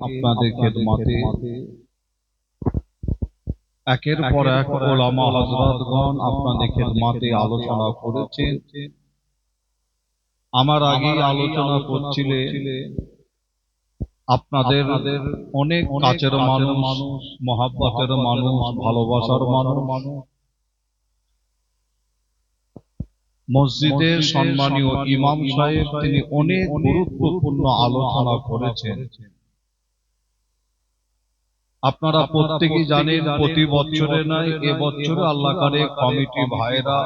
আপনাদের খেদমতে একের পর এক ওলামা হযরতগণ আপনাদের খেদমতে আলোচনা করেছেন। আমার আগেই আলোচনা করছিলেন আপনাদের অনেক কাছের মানুষ, মহব্বতের মানুষ, ভালোবাসার মানুষ, মসজিদের সম্মানীয় ইমাম সাহেব তিনি অনেক গুরুত্বপূর্ণ আলোচনা করেছেন। আপনারা প্রত্যেকেই জানেন প্রতি বছরে নয় এবছরে আল্লাহ করে কমিটি ভাইরা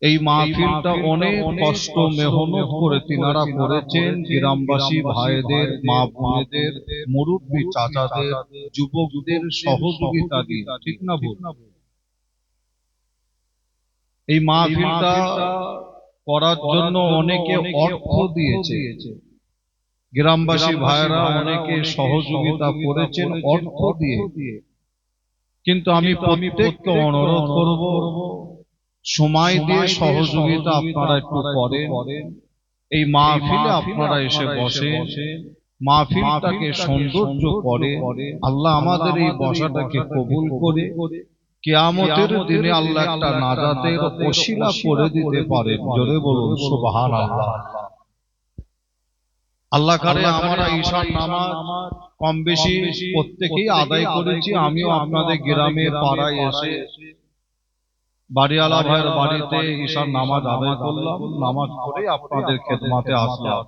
এই মাহফিলটা অনেক কষ্ট মেহনত করে তিনারা করেছেন। গ্রামবাসী ভাইদের, মা বোনেদের, মুরব্বী চাচাদের, যুবকদের সহযোগিতা দিয়ে, ঠিক না ভুল? এই মাহফিলটা করার জন্য অনেকে অর্থ দিয়েছে, গ্রামবাসী ভাইরা অনেকে সহযোগিতা করেছেন অর্থ দিয়ে। কিন্তু আমি প্রত্যেককে অনুরোধ করব সময় দিয়ে সহযোগিতা আপনারা একটু করেন। এই মাহফিলে আপনারা এসে বসেন, মাহফিলটাকে সৌন্দর্য করে আল্লাহ আমাদের এই বসাটাকে কবুল করে কিয়ামতের দিনে আল্লাহ একটা নাজাতের ওসিলা করে দিতে পারেন। জোরে বলুন সুবহানাল্লাহ। আল্লাহ করে আমরা ঈশার নামাজ কম বেশি প্রত্যেকেই আদায় করেছি। আমিও আপনাদের গ্রামে পাড়ায় এসে বাড়িওয়ালা ভাইয়ের বাড়িতে ঈশার নামাজ আদায় করলাম, নামাজ পড়ে আপনাদের খেদমতে আসলাম।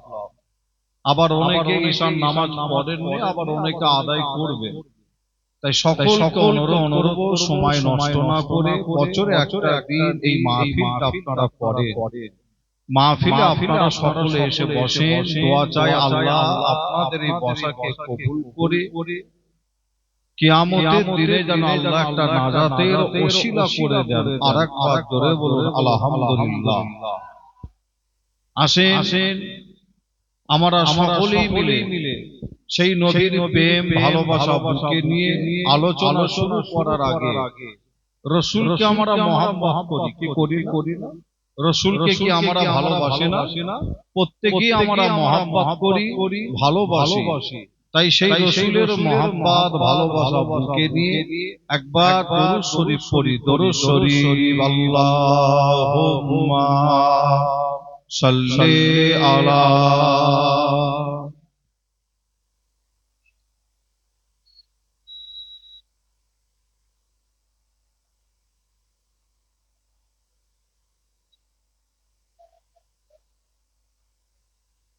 আবার অনেকে ঈশার নামাজ পড়েননি, আবার অনেকে আদায় করবে। তাই সকলকে অনুরোধ সময় নষ্ট না করে বছরে একটা দিন এই মাহফিলটা আপনারা করেন। মাহফিলে আপনারা সকলে এসে বসেন, দোয়া চাই আল্লাহ আপনাদের এই বসাকে কবুল করে কিয়ামতের দিনে যেন আল্লাহ একটা নাজাতের ওসিলা করে দেন। আরেকবার জোরে বলুন আলহামদুলিল্লাহ। আসেন আমরা সকলেই মিলে সেই নবীর প্রেম ভালোবাসা বুকে নিয়ে আলোচনা শুরু করার আগে রাসূলকে আমরা মহব্বত করি, কি করি না? রাসূলকে কি আমরা ভালোবাসি না? প্রত্যেকেই আমরা মহব্বত করি, ভালোবাসি। তাই সেই রাসূলের মহব্বত ভালোবাসা বুকে নিয়ে একবার দরুদ শরীফ পড়ি। দরুদ শরীফ আল্লাহুম্মা সাল্লি আলা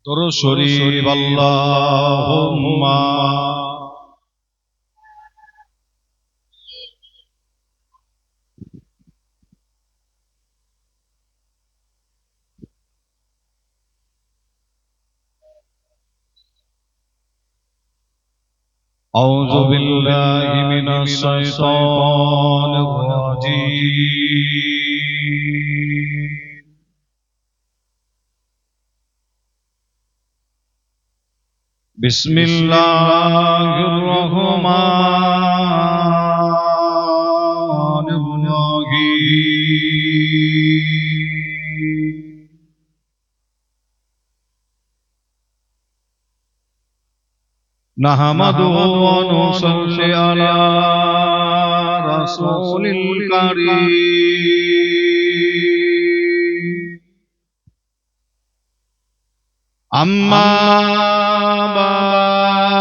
দরুদ শরীফ আল্লাহুম্মা আউযু বিল্লাহি মিনাশ শাইতানির রাজীম। বিসমিল্লাহির রহমানির রহিম। নাহমাদুহু ওয়া নুসাল্লি আলা রাসূলিল কারীম। আম্মা বা'দু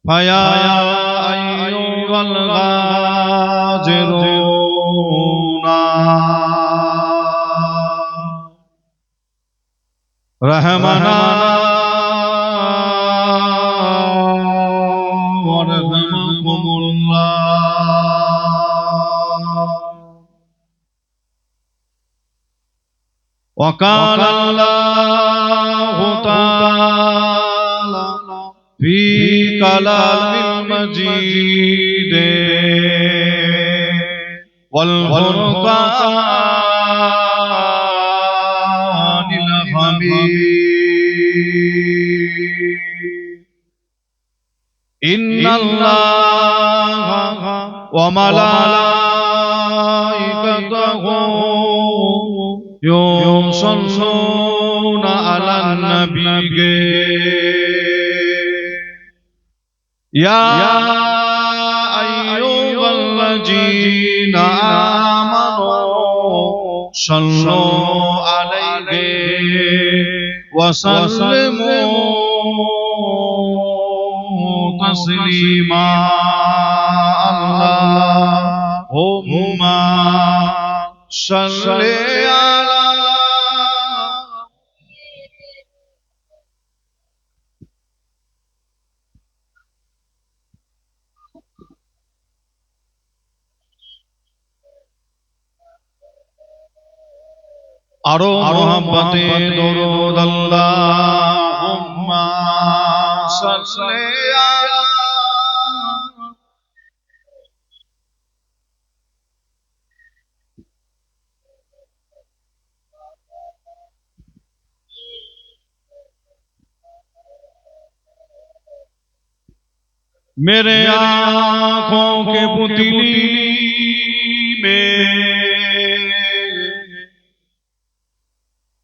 ফায়া আইয়ুহাল গাজিরুনা রাহমানা ওয়ারহামাকুমুল্লাহ। وقال الله تعالى في كلام المجيد والفرقان الحميد إن الله وملائكته يصلون على النبي नबी या अय्युहल्लज़ीना आमनू सल्लू अलैहि वसल्लिमू तस्लीमा अल्लाहुम्मा सल्ली अला आरो मोहब्बते दुरूद अल्लाहुम्मा सल्ली अला मेरे आँखों के पुतली में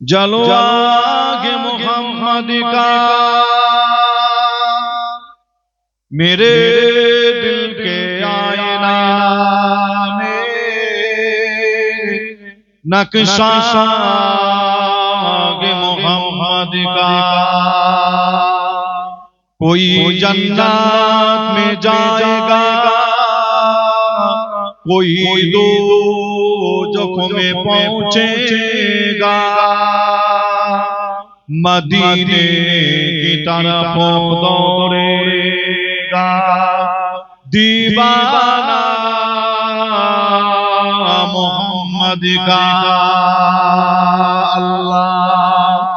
जलो आगे मोहम्मद का मेरे दिल के आईना में नक्शा आगे मोहम्मद का कोई जन्नत में जाएगा कोई दोज़ख में पहुंचेगा मदीने की तरफ दौड़ेगा दीवाना मोहम्मद का अल्लाहुम्मा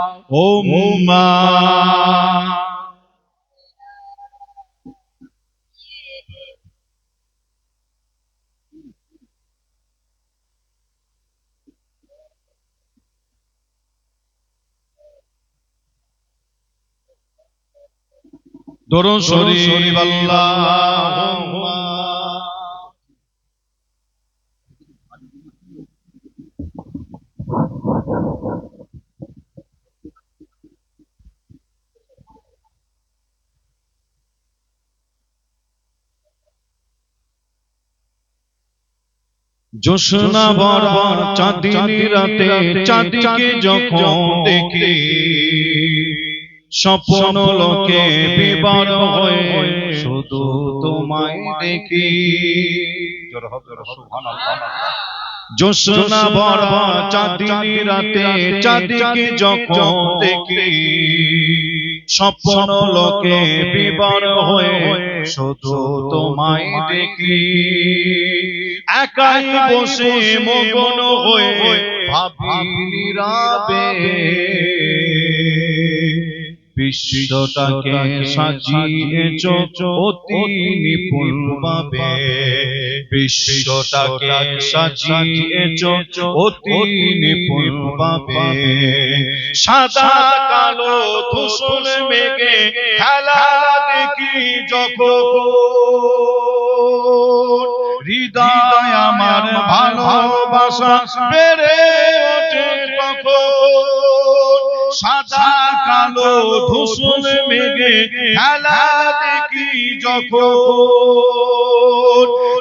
दुरूद शरीफ अल्लाहुम्मा जोशना भरा चाँदनी राते चाँदीके যখন দেখি স্বপ্ন লোকে বিবর হয়ে শুধু তোমায় দেখি সুবহানাল্লাহ जोशना भरा चाँदनी राते चाँदीके যখন দেখি স্বপ্ন লোকে বিবর হয়ে শুধু তোমায় দেখি একাই বসে মগন হয়ে ভাবি নীরবে বিশ্বটাকে সাজিয়েছো অতি নিপুণ ভাবে বিশ্বটাকে সাজিয়েছো অতি নিপুণ ভাবে সাদা কালো ধূসর মেঘে খেলা দেখি যখন হৃদয় আমার ভালোবাসা বেড়ে ওঠে তখন সাদা কালো ধূসর মেঘে খেলা দেখি যখন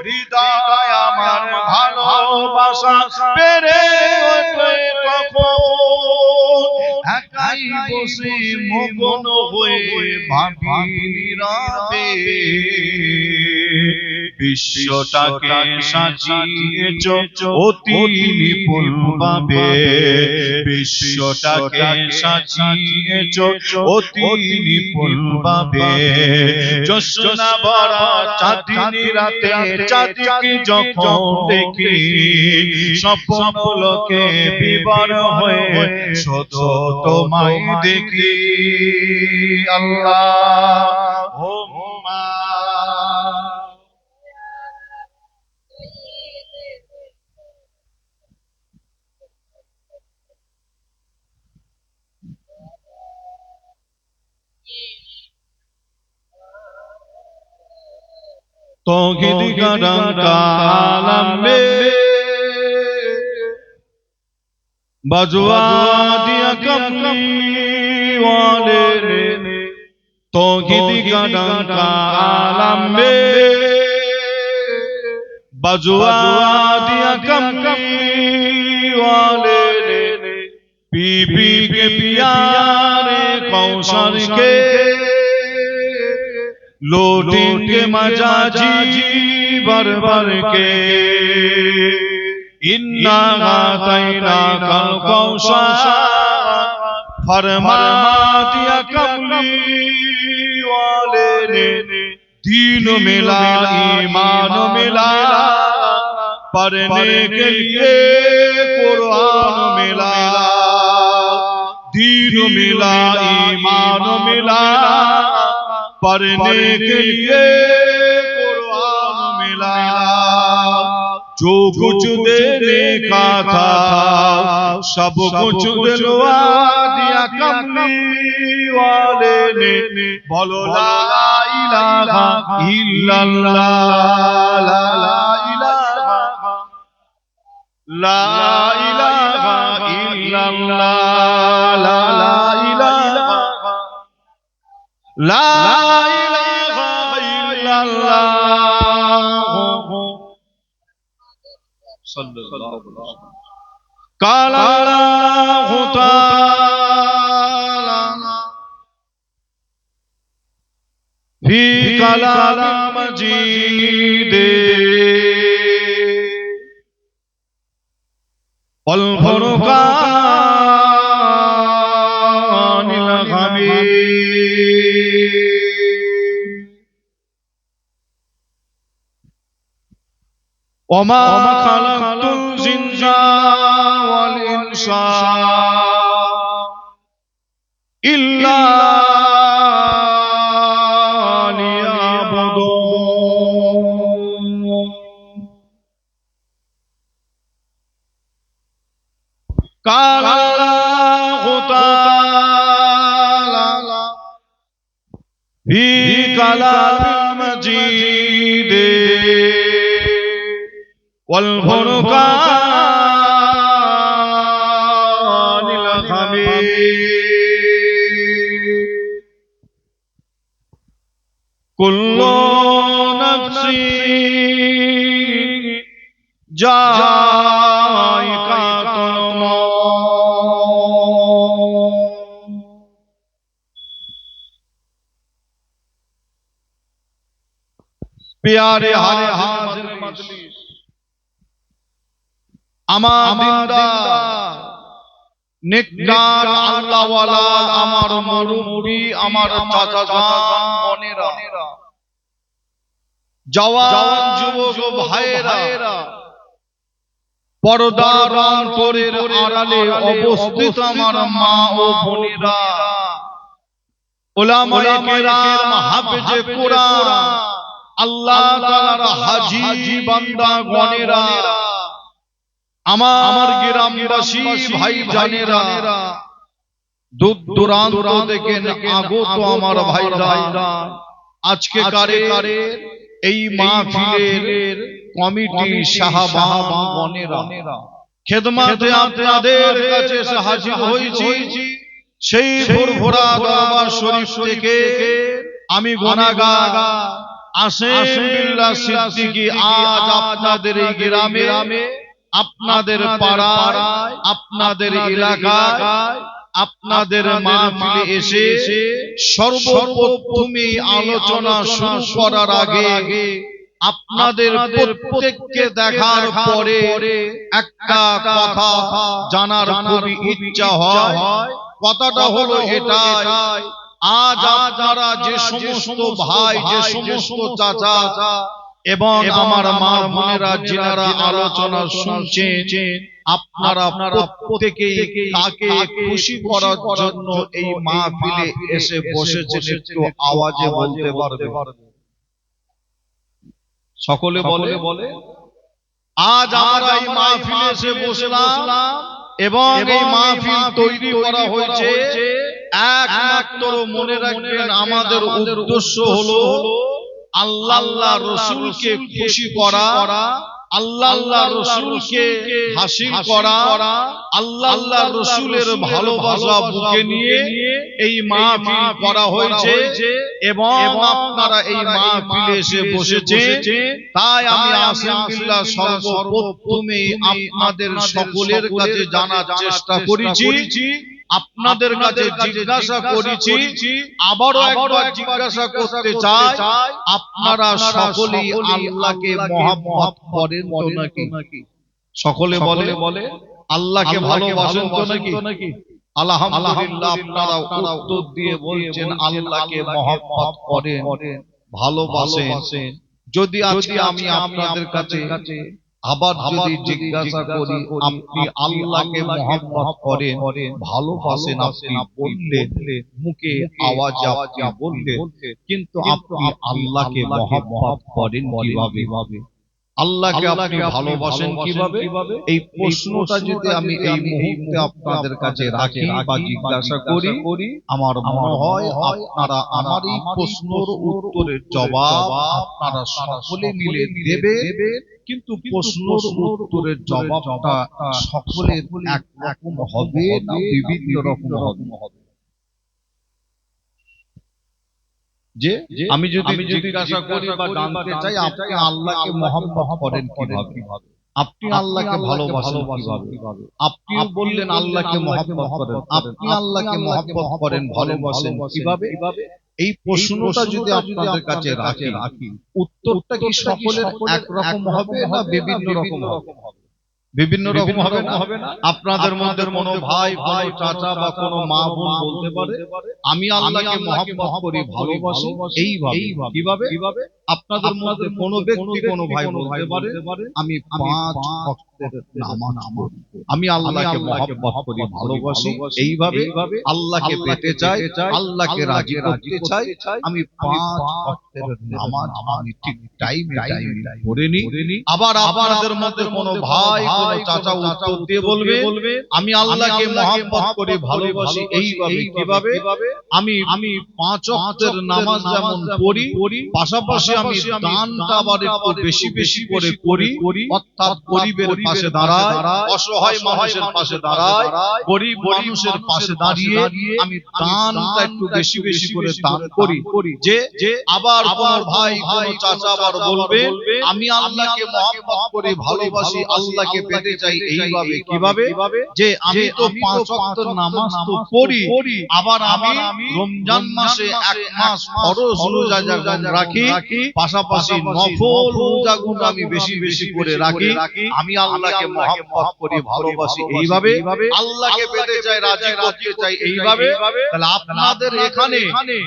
হৃদয় আমার ভালোবাসা বেড়ে ওঠে তখন একাই বসে মগন হয়ে ভাবি নীরবে বিশ্বটাকে সাজিয়েছো অতি নিপুণ ভাবে বিশ্বটাকে সাজিয়েছো অতি নিপুণ ভাবে জ্যোৎস্না ভরা চাঁদনি রাতে চাঁদকে যখন দেখি স্বপ্ন লোকে বিবর হয়ে শুধু তোমায় দেখি আল্লাহুম্মা तौहीद का रंग आलम में बजवा दिया कमली वाले ने तौहीद का डंका आलम में बजवा दिया कमली वाले ने पी पी के प्यारे कौशल के लौटेंगे मजाजी भर भर के इन्ना गातैना कल कौशल फरमा दिया कमली वाले ने दीन मिला ईमान मिला पढ़ने के लिए कुरान मिला दीन मिला ईमान मिला पढ़ने के लिए कुरान मिला जो कुछ देने का था सब कुछ दिलवा दिया कमली वाले ने बोलो ला इलाहा इल्लल्लाह ला इलाहा इल्लल्लाह ला इलाहा इल्लल्लाह सल्लल्लाहु अलैहि वसल्लम قال الله تعالى في كلام مجيد والفرقان الحميد وما خلقت الجن والإنس إلا ليعبدون قال الله تعالى في كلام المجيد والفرقان الحميد كل نفس ذائقة الموت प्यारे हाजिर मजलिस আমার দিনদার নেককার আল্লাহওয়ালা আমার মুরব্বি আমার চাচাজান বোনেরা জওয়ান যুবক ভাইয়েরা পর্দার অন্তরের আড়ালে অবস্থিত আমার মা ও বোনেরা উলামায়ে কেরাম হাফেজে কোরআন আল্লাহ তাআলার হাজী বান্দা গণেরা আমার গ্রামবাসী ভাই জানেরা দূর দূরান্ত থেকে আগত আমার ভাইরা আজকে কারে এই মাহফিলের কমিটি সাহাবান গণেরা খেদমতে আপনাদের কাছে এসে হাজির হয়েছি সেই ভোরভোরা দরবার শরীফ থেকে আমি গুনাহগার আসিম বিল্লাহ সিদ্দিকী আজ আপনাদের এই গ্রামে আপনাদের পাড়ায় আপনাদের এলাকায় আপনাদের মাহফিলে এসে সর্বপ্রথমে আলোচনা শুরু করার আগে আপনাদের প্রত্যেককে দেখার পরে একটা কথা জানার খুবই ইচ্ছা হয় কথাটা হলো এটাই আজ আপনারা যে সমস্ত ভাই যে সমস্ত চাচা এবং আমার মা বোনেরা যারা আলোচনা শুনছেন আপনারা প্রত্যেকেই কাকে খুশি করার জন্য এই মাহফিলে এসে বসেছেন একটু আওয়াজে বলতে পারবে সকলে বলে আজ আমরা এই মাহফিলে এসে বসলাম এবং এই মাহফিল তৈরি করা হয়েছে একমাত্র মনে রাখবেন আমাদের উদ্দেশ্য হলো আল্লাহ রাসূলকে খুশি করা আল্লাহ রসুলকে হাসিল করা, আল্লাহ রসুলের ভালোবাসা বুকে নিয়ে এই মাহফিল করা হয়েছে এবং আপনারা এই মাহফিলে এসে বসেছেন। তাই আমি আলহামদুলিল্লাহ সর্বপ্রথমে আপনাদের সকলের কাছে জানার চেষ্টা করেছি, আপনাদের কাছে জিজ্ঞাসা করেছি, আবারও একবার জিজ্ঞাসা করতে চাই, আপনারা সকলেই আল্লাহকে মহব্বত করেন তো নাকি? সকলে বলে আল্লাহকে ভালোবাসেন তো নাকি? আলহামদুলিল্লাহ আপনারা উত্তর দিয়ে বলছেন আল্লাহকে মহব্বত করেন, ভালোবাসেন। যদি আজকে আমি আপনাদের কাছে আবার যদি জিজ্ঞাসা করি আপনি আল্লাহকে মহব্বত করেন, ভালোবাসেন, আপনি বললেন, মুখে আওয়াজে আপনি বললেন, কিন্তু আপনি আল্লাহকে মহব্বত করেন কিভাবে? আল্লাহকে আপনি ভালোবাসেন কিভাবে? এই প্রশ্নটা যদি আমি এই মুহূর্তে আপনাদের কাছে রাখি বা জিজ্ঞাসা করি, আমার মনে হয় আপনারা আমার এই প্রশ্নের উত্তরের জবাব আপনারা সকলে মিলে দেবে, কিন্তু প্রশ্নের উত্তরের জবাবটা সকলের একরকম হবে না বিভিন্ন রকম হবে? যে আমি যদি জিজ্ঞাসা করি বা জানতে চাই আপনি আল্লাহকে মহব্বত করেন কিভাবে, আপনি আল্লাহকে ভালোবাসেন কিভাবে, আপনি বললেন আল্লাহকে মহব্বত করেন, আপনি আল্লাহকে মহব্বত করেন ভালোবাসেন কিভাবে? এই প্রশ্নটা যদি আপনাদের কাছে রাখি, উত্তরটা কি সকলের একরকম হবে না বিভিন্ন রকম হবে? বিভিন্ন রকম হবে না? আপনাদের মধ্যে কোনো ভাই, কোনো চাচা বা কোনো মা বোন বলতে পারে আমি আল্লাহকে মহব্বত করি, ভালোবাসি এইভাবে। কিভাবে? আপনাদের মধ্যে কোনো ব্যক্তি, কোনো ভাই বলতে পারে আমি 5 ওয়াক্তের নামাজ পড়ি, আমি আল্লাহকে মহব্বত করি, ভালোবাসি এইভাবে, আল্লাহকে পেতে চাই, আল্লাহকে রাজি করতে চাই, আমি 5 ওয়াক্তের নামাজ আমি ঠিক টাইমে পড়ে নি। আবার আপনাদের মধ্যে কোনো ভাই, কোনো চাচা উত্তর দিয়ে বলবে আমি আল্লাহকে মহব্বত করি, ভালোবাসি এইভাবে। কিভাবে? আমি 5 ওয়াক্তের নামাজ যেমন পড়ি, পাশাপাশি আমি দানটা আবার একটু বেশি করে করি, অর্থাৎ গরিবের পাশে দাঁড়াই, অসহায় মানুষের পাশে দাঁড়াই, গরিব মানুষের পাশে দাঁড়িয়ে আমি দানটা একটু বেশি করে দান করি। যে আবার কোন ভাই, কোন চাচা আবার বলবে আমি আল্লাহকে মহব্বত করি, ভালোবাসি, আল্লাহকে পেতে চাই এইভাবে। কিভাবে? যে আমি তো 5 ওয়াক্তের নামাজ তো পড়ি, আবার আমি রমজান মাসে 1 মাস ফরজ রোজা যেমন রাখি, পাশাপাশি নফল রোজাগুলো আমি বেশি করে রাখি, আমি আল্লাহকে মহব্বত করি, ভালোবাসি এইভাবে, আল্লাহকে পেতে চাই, রাজি করতে চাই এইভাবে। তাহলে আপনাদের এখানে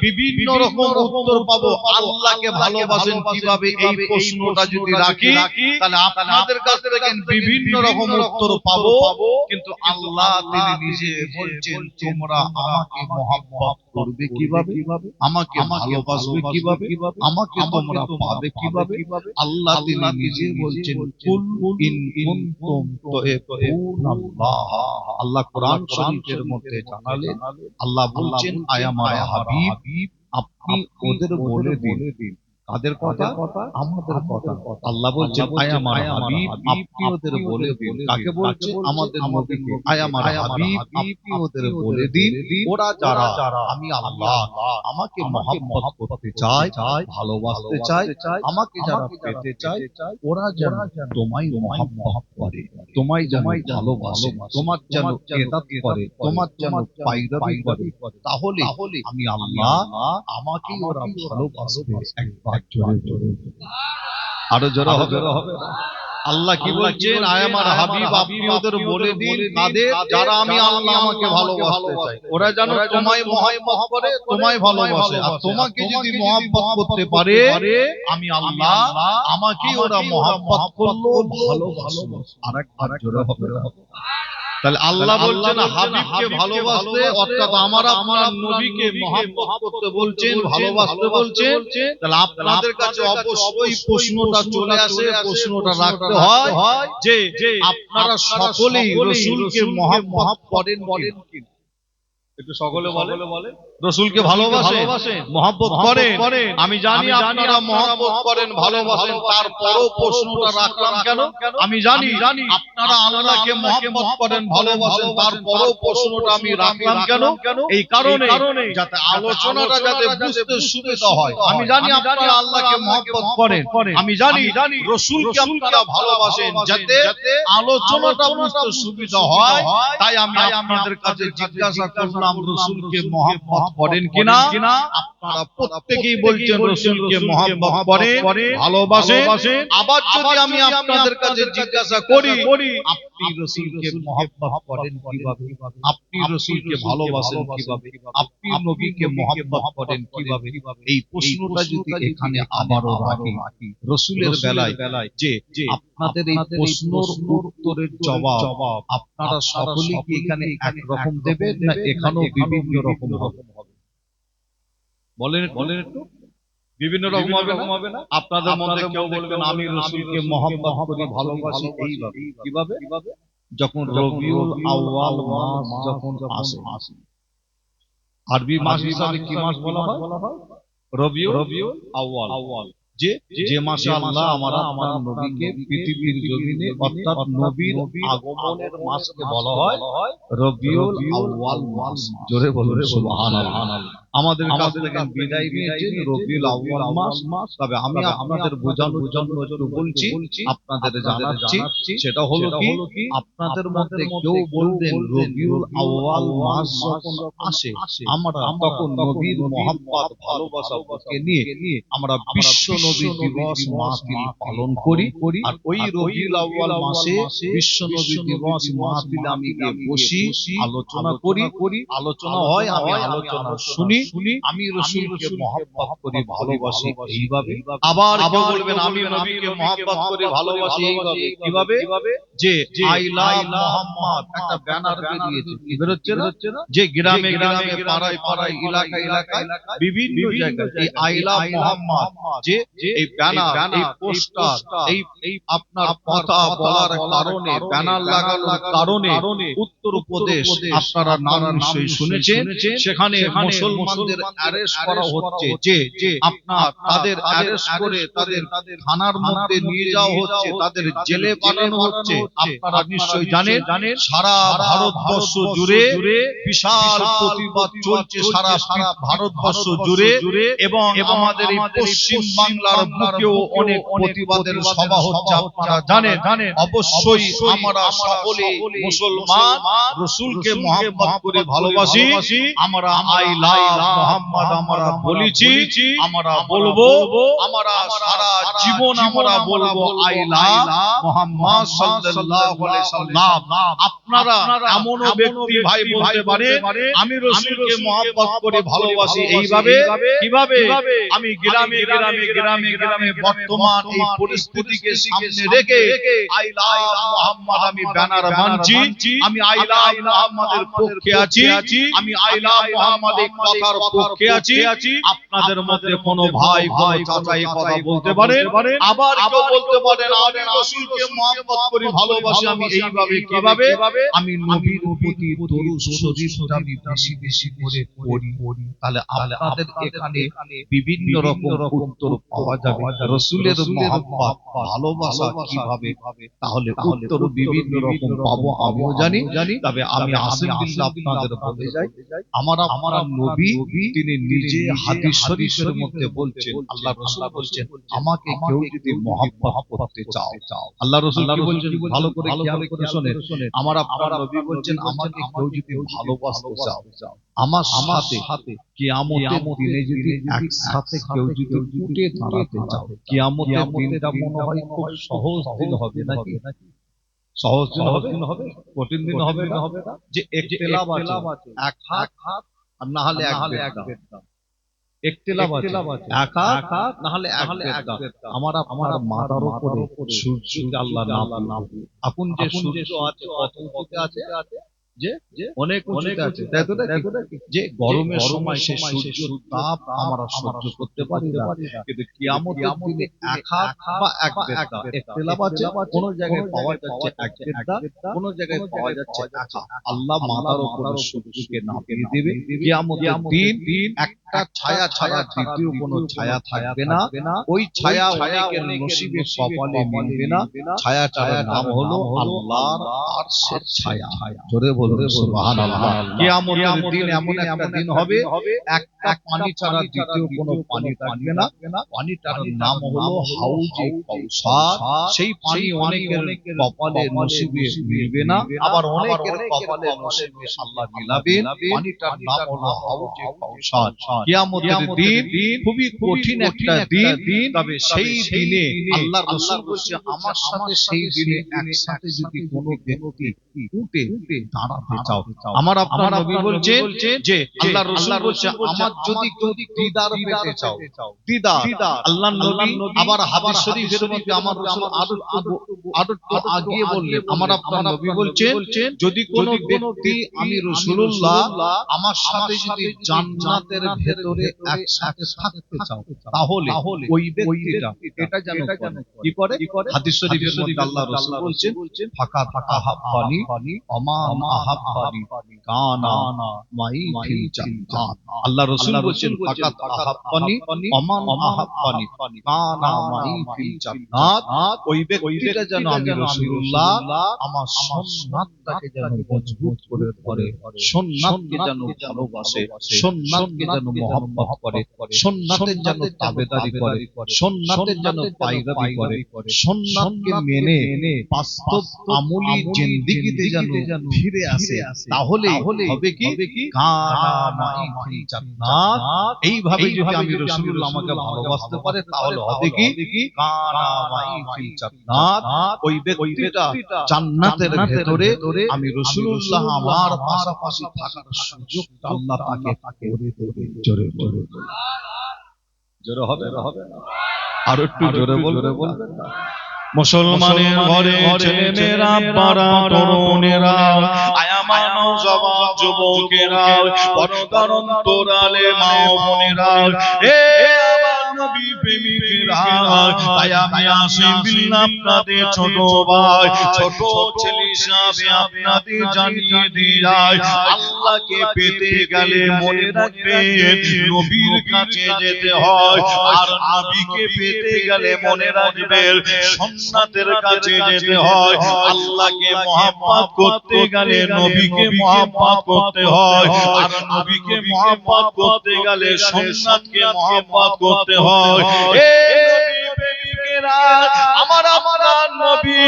বিভিন্ন রকম উত্তর পাবো, আল্লাহকে ভালোবাসেন কিভাবে এই প্রশ্নটা যদি রাখি, তাহলে আপনাদের কাছ থেকে বিভিন্ন রকম উত্তর পাবো, কিন্তু আল্লাহ তিনি নিজে বলছেন তোমরা আমাকে মহব্বত করবে কিভাবে, আমাকে ভালোবাসবে কিভাবে, আমাকে তোমরা পাবে কিভাবে? আল্লাহ তিনি নিজে বলছেন কুল ইন কুনতুম তুহিব্বুনাল্লাহ। আল্লাহ কোরআন শরীফের মধ্যে জানালেন, আল্লাহ বলছেন আয় আমার হাবিব আপনি ওদের বলে দিন। কাদের কথা? আমাদের কথা। আল্লাহ বলছেন আয় আমার হাবিব আপনি ওদের বলে দিন। কাকে বলছেন? আমাদের নবীকে। আয় আমার হাবিব আপনি ওদের বলে দিন, ওরা যারা আমি আল্লাহ আমাকে মহব্বত করতে চায়, ভালোবাসতে চায়, আমাকে যারা পেতে চায়, ওরা যেন তোমায় মহব্বত করে, তোমায় যেন ভালোবাসে, তোমার যেন ইতাআত করে, তোমার যেন পায়রাবি করে, তাহলে আমি আল্লাহ আমাকে ওরা ভালোবাসবে। একবার জোরে আরো জোরে হবে। আল্লাহ কি বলছেন? আয় আমার হাবিব আপনি ওদের বলে দিন, কাদের? যারা আমি আল্লাহ আমাকে ভালোবাসতে চাই, ওরা যেন তোমায় মহব্বত করে, তোমায় ভালোবাসে। আর তোমাকে যদি মহব্বত করতে পারে আমি আল্লাহ আমাকে ওরা মহব্বত করলো, ভালোবাসলো। আরেকবার জোরে হবে। তাহলে আল্লাহ বলছেন হাবিবকে ভালোবাসতে, অর্থাৎ আমার আপনার নবীকে মহব্বত করতে বলছেন, ভালোবাসতে বলছেন। তাহলে আপনাদের কাছে অবশ্যই প্রশ্নটা চলে আসে, প্রশ্নটা রাখতে হয় যে আপনারা সকলেই রাসূলকে মহব্বত করেন কি? একটু সকলে বলে রসুলকে ভালোবাসেন, মহব্বত করেন। আমি জানি আপনারা মহব্বত করেন, ভালোবাসেন, তারপরও প্রশ্নটা রাখলাম কেন? আমি জানি আপনারা আল্লাহকে মহব্বত করেন, ভালোবাসেন, তারপরও প্রশ্নটা আমি রাখলাম কেন? এই কারণে যাতে আলোচনাটা যাতে বুঝতে সুবিধা হয়। আমি জানি আপনারা আল্লাহকে মহব্বত করেন, আমি জানি রসুলকে আপনারা ভালোবাসেন, যাতে আলোচনাটা বুঝতে সুবিধা হয়। তাই আমি আপনাদের কাছে জিজ্ঞাসা করলাম, রসুলকে মহব্বত করেন কিনা? আপনারা প্রত্যেকেই বলছেন রসুলকে মহব্বত করেন, ভালোবাসেন। আবার যদি আমি আপনাদের কাছে জিজ্ঞাসা করি, আপনি রসুলকে মহব্বত করেন কিভাবে? আপনি রসুলকে ভালোবাসেন কিভাবে? আপনি নবীকে মহব্বত করেন কিভাবে? এই প্রশ্নটা যদি এখানে আবারও রাখি রসুলের বেলায়, যে আপনাদের এই প্রশ্নের উত্তরের জবাব আপনারা সকলেই কি এখানে একরকম দেবেন, না এখানেও বিভিন্ন রকম হবে? বলেন একটু। বিভিন্ন রকম হবে না? আপনাদের মধ্যে কেউ বলবেন আমি রসুলকে মহব্বত করি, ভালোবাসি এইভাবে। কিভাবে? যখন রবিউল আউয়াল মাস যখন আসে, আরবি মাস হিসাবে কি মাস বলা হয়? রবিউল আউয়াল। যে মাসে আল্লাহ আমার নবীকে পৃথিবীর জমিনে, অর্থাৎ নবীর আগমনের মাসকে বলা হয় রবিউল আউয়াল মাস। জোরে বলুন সুবহানাল্লাহ। আমাদের কাছ থেকে বিদায় নিয়েছেন রবিউল আউয়াল মাস। তবে আমি আপনাদের বোঝানোর জন্য একটু বলছি, আপনাদের জানাচ্ছি, সেটা হলো কি, আপনাদের মধ্যে কেউ বলবেন রবিউল আউয়াল মাস যখন আসে আমরা তখন নবীর মহব্বত ভালোবাসাকে নিয়ে আমরা বিশ্ব নবী দিবস মাহফিল পালন করি। আর ওই রবিউল আউয়াল মাসে বিশ্ব নবী দিবস মাহফিলে আমি গিয়ে বসি, আলোচনা করি, আলোচনা হয়, আমি আলোচনা শুনি, আমি রসুলকে মহব্বত করি, ভালোবাসি এইভাবে। আবার কেউ বলবেন আমি নবীকে মহব্বত করি, ভালোবাসি এইভাবে। কিভাবে? যে আই লাভ মুহাম্মদ একটা ব্যানার বেরিয়েছে, কি বেরোচ্ছে না? যে গ্রামে গ্রামে, পাড়ায় পাড়ায়, এলাকায় এলাকায়, বিভিন্ন জায়গায় এই আই লাভ মুহাম্মদ যে এই ব্যানার, এই পোস্টার, এই আপনার কথা বলার কারণে, ব্যানার লাগানোর কারণে উত্তরপ্রদেশ আপনারা নাম নিশ্চয়ই শুনেছেন, সেখানে মুসলমানদের অ্যারেস্ট করা হচ্ছে, যে আপনার তাদের অ্যারেস্ট করে তাদের থানার মধ্যে নিয়ে যাওয়া হচ্ছে, তাদের জেলে পাঠানো হচ্ছে। আপনারা নিশ্চয়ই জানেন সারা ভারতবর্ষ জুড়ে বিশাল প্রতিবাদ চলছে, সারা ভারতবর্ষ জুড়ে, এবং আমাদের এই পশ্চিম বাংলার বুকেও অনেক প্রতিবাদের সভা হচ্ছে। আপনারা জানেন অবশ্যই আমরা সকলে মুসলমান, রসুলকে মহব্বত করে ভালোবাসি, আমরা আই লাভ মুহাম্মদ আমরা বলেছি, আমরা বলবো, আমরা সারা জীবন আমরা বলবো আই লাভ মুহাম্মদ সাল্লাল্লাহু আলাইহি সাল্লাম। আপনারা এমনও ব্যক্তি ভাই বলতে পারে আমি রসুলকে মহব্বত করে ভালোবাসি এইভাবে। কিভাবে? আমি গ্রামে গ্রামে গ্রামে গ্রামে বর্তমান এই পরিস্থিতিকে সামনে রেখে আই লাভ মুহাম্মদ আমি ব্যানার বানছি, আমি আই লাভ মুহাম্মাদের পক্ষে আছি, আমি আই লাভ মুহাম্মাদের কথার পক্ষে আছি। আপনাদের মধ্যে কোনো ভাই ভাই চাচা এই কথা বলতে পারে, আবার কেউ বলতে পারেন আমি রাসূলকে মহব্বত করি, ভালোবাসি আমি এইভাবে। কিভাবে? আমি নবীর প্রতি দরুদ শরীফটা আমি বেশি বেশি করে পড়ি। তাহলে আপনাদের এখানে বিভিন্ন রকম উত্তর পাওয়া যাবে রাসূলের মহব্বত ভালোবাসা কিভাবে, তাহলে উত্তর বিভিন্ন রকম পাবো, আমিও জানি। তবে আমি আসিম বিল্লাহ আপনাদের বলে যাই, আমার নবী তিনি নিজে হাদিস শরীফের মধ্যে বলছেন, আল্লাহ রাসূল বলছেন আমাকে কেউ যদি মহব্বত করতে চাও, আল্লাহ রাসূল কি বলছেন ভালো করে খেয়াল করে শুনেন, আমার আপনার নবী বলছেন আমাকে কেউ যদি ভালোবাসতে চাও, আমার সাথে কিয়ামতের দিনে যদি একসাথে কেউ যদি উঠে দাঁড়াতে চাও, কিয়ামতের দিনটা মনে হয় খুব সহজ দিন হবে নাকি? সহজ দিন হবে, কঠিন দিন হবে না? যে ইখতিলাফ আছে, এক হাত আর না হলে এক বেদ, ইখতিলাফ আছে এক হাত না হলে এক বেদ। আমার মাথার উপরে সূর্যকে আল্লাহ নাম, এখন যে সূর্য আছে কত উঁচুতে আছে? যে অনেক উঁচুতে আছে, তাই তো নাকি? যে গরমের সময় সে সূর্যের তাপ আমরা সহ্য করতে পারি না, কিন্তু কিয়ামতের দিনে এক হাত বা এক বিত্তা, ইখতিলাফ আছে, কোন জায়গায় পাওয়া যাচ্ছে এক বিত্তা, কোন জায়গায় পাওয়া যাচ্ছে এক হাত। আল্লাহ মাথার উপরে সূর্যকে নামিয়ে দেবে কিয়ামতের দিন। একটা ছায়া ছাড়া দ্বিতীয় কোনো ছায়া থাকবে না, ওই ছায়া অনেকের নসিবে কপালে মিলবে না। ছায়াটার নাম হলো আল্লাহর আরশের ছায়া। জোরে বলুন সুবহানাল্লাহ। কিয়ামতের দিন এমন একটা দিন হবে, একটা পানি ছাড়া দ্বিতীয় কোনো পানি থাকবে না। পানিটার নাম হলো হাউজে কাউসার। সেই পানি অনেকের কপালে নসিবে মিলবে না, আবার অনেকের কপালে নসিবে আল্লাহ মিলাবেন। পানিটার নাম হলো হাউজে কাউসার। কিয়ামতের দিন খুবই কঠিন একটা দিন, তবে সেই দিনে আল্লাহ রাসূল বলছে আমার সাথে সেই দিনে একসাথে যদি কোনো ব্যক্তি উঠে দাঁড়াতে চাও, আমার আপনার নবী বলছেন যে আল্লাহ রাসূল বলছে আমার যদি কেউ দিদার পেতে চাও, দিদার আল্লাহর নবী আবার হাদিস শরীফের মধ্যে আমার রাসূল আরো আগিয়ে বললেন, আমার আপনার নবী বলছেন যদি কোনো ব্যক্তি আমি রাসূলুল্লাহ আমার সাথে যদি জান্নাতের ভেতরে একসাথে থাকতে চাও, তাহলে ওই ব্যক্তিটা এটা যেন কি করে। হাদিস শরীফের মধ্যে আল্লাহ রাসূল বলছেন ফাকাত আহাব্বানি আমান আহাব্বানি কানা মাই ফিল জান্নাত। আল্লাহ রাসূল বলছেন ফাকাত আহাব্বানি আমান আহাব্বানি কানা মাই ফিল জান্নাত। ওই ব্যক্তিটা যেন আমি রাসূলুল্লাহ আমার সুন্নাতটাকে যেন মজবুত করে ধরে, সুন্নাতকে যেন ভালোবাসে, সুন্নাতকে যেন মহব্বত করে, সুন্নাতের যেন তাবেদারি করে, সুন্নাতের যেন পায়রাবি করে, সুন্নাতকে মেনে বাস্তব আমলি জিন্দেগিতে যেন ফিরে আসে, তাহলে হবে কি কানা মাই ফিল জান্নাত। এইভাবে যদি আমি রাসূলুল্লাহ আমাকে ভালোবাসতে পারে, তাহলে হবে কি কানা মাই ফিল জান্নাত। ওই ব্যক্তিটা জান্নাতের ভেতরে আমি রাসূলুল্লাহ আমার পাশাপাশি থাকার সুযোগ আল্লাহ তাকে করে দেবে। জোরে জোরে জোরে হবে না? আর একটু জোরে বলবেন না? মুসলমানের ঘরে ছেলে মেয়েরা, বাড়া তরুণেরা, আয়ামা নওজওয়ান যুবকেরা, পরদার অন্তরালে মা ও বোনেরা, এ আমার নবী প্রেমিকেরা, তাই আমি আসি বিল্লাহ আপনাদের ছোট ভাই, ছোট ছেলে হিসাবে আপনাদের জানিয়ে দিয়ে যায়, আল্লাহকে পেতে গেলে মনে রাখবেন নবীর কাছে যেতে হয়, আর নবীকে পেতে গেলে মনে রাখবেন সুন্নাতের কাছে যেতে হয়। আল্লাহকে মহব্বত করতে গেলে নবীকে মহব্বত করতে হয়, আর নবীকে মহব্বত করতে গেলে সুন্নাতকে মহব্বত করতে হয়। এ নবী প্রেমিকেরা, আমার আপনার নবী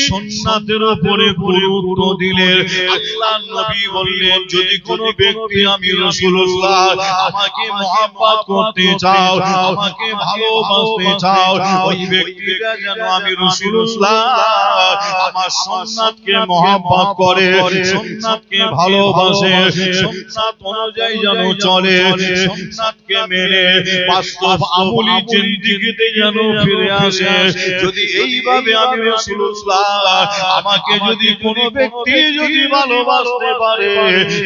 সুন্নাতের উপরে গুরুত্ব দিলেন। আল্লাহর নবী বললেন যদি কোনো ব্যক্তি আমি রাসূলুল্লাহ আমাকে মহব্বত করতে চাও, আমাকে ভালোবাসতে চাও, ওই ব্যক্তিটা যেন আমি রাসূলুল্লাহ আমার সুন্নাতকে মহব্বত করে, সুন্নাতকে ভালোবাসে, সুন্নাত অনুযায়ী যেন চলে, সুন্নাতকে মেনে বাস্তব আমলি জিন্দেগিতে যেন ফিরে আসে। যদি এইভাবে আমি রাসূলুল্লাহ আমাকে যদি কোনো ব্যক্তি যদি ভালোবাসতে পারে,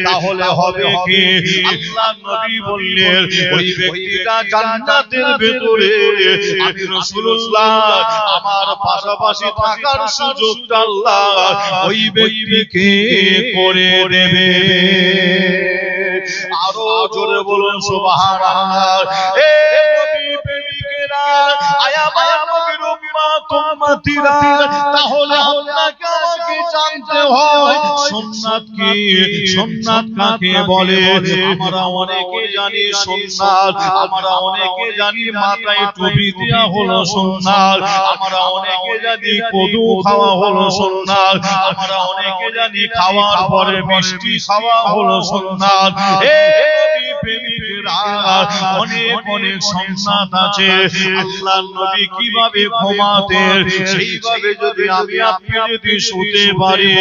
তাহলে হবে কি আল্লাহর নবী বললেন ওই ব্যক্তিটা জান্নাতের ভেতরে আমি রাসূলুল্লাহ আমার পাশাপাশি থাকার সুযোগটা আল্লাহ ওই ব্যক্তিকে করে দেবে। আরো জোরে বলুন সুবহানাল্লাহ। এ নবী প্রেমিকেরা, আয়ামা নবীর উম্মতিরা, তাহলে আপনাকে আমাকে জানতে হয় সুন্নাত কি, সুন্নাত কাকে বলে। আমরা অনেকে জানি সুন্নাত, আমরা অনেকে জানি মাথায় টুপি দেওয়া হলো সুন্নাত, আমরা অনেকে জানি কদু খাওয়া হলো সুন্নাত, আমরা অনেকে জানি খাওয়ার পরে মিষ্টি খাওয়া হলো সুন্নাত। এ নবী প্রেমিকেরা, অনেক অনেক সুন্নাত আছে। আল্লাহর নবী কিভাবে ঘুমাতেন, সেইভাবে যদি আমি আপনি যদি শুতে পারি,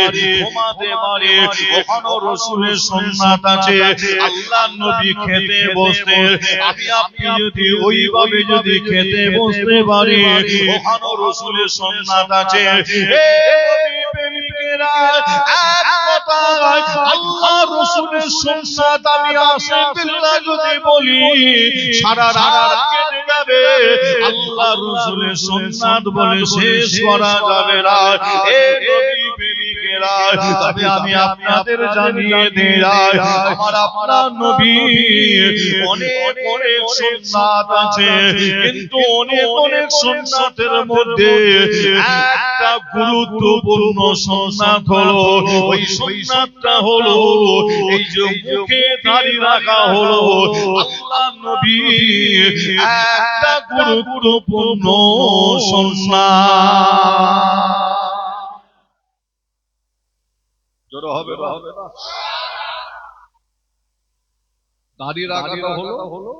ঘুমাতে পারি, ওখানে রাসূলের সুন্নাত আছে। আল্লাহর নবী খেতে বসতেন, আমি আপনি যদি ওইভাবে যদি খেতে বসতে পারি, ওখানে রাসূলের সুন্নাত আছে। এ নবী প্রেমিকেরা, প্রেমিকেরা, এক কথায় আল্লাহ রাসূলের সুন্নাত আমি আসিফ বিল্লাহ যদি বলি সারা রাত কেটে যাবে, আল্লাহ রাসূলের সুন্নাত বলে শেষ করা যাবে না। এ নবী প্রেমিকেরা, তবে আমি আপনাদের জানিয়ে দিই আমার আপনার নবী অনেক অনেক সুন্নাত আছে, কিন্তু অনেক অনেক সুন্নাতের মধ্যে একটা গুরুত্বপূর্ণ সুন্নাত হলো, ওই সুন্নাতটা হলো এই যে মুখে দাড়ি রাখা হলো। আল্লাহ নবী একটা গুরুত্বপূর্ণ সুন্নাত। জোরে হবে না? দাড়ি রাখাটা হলো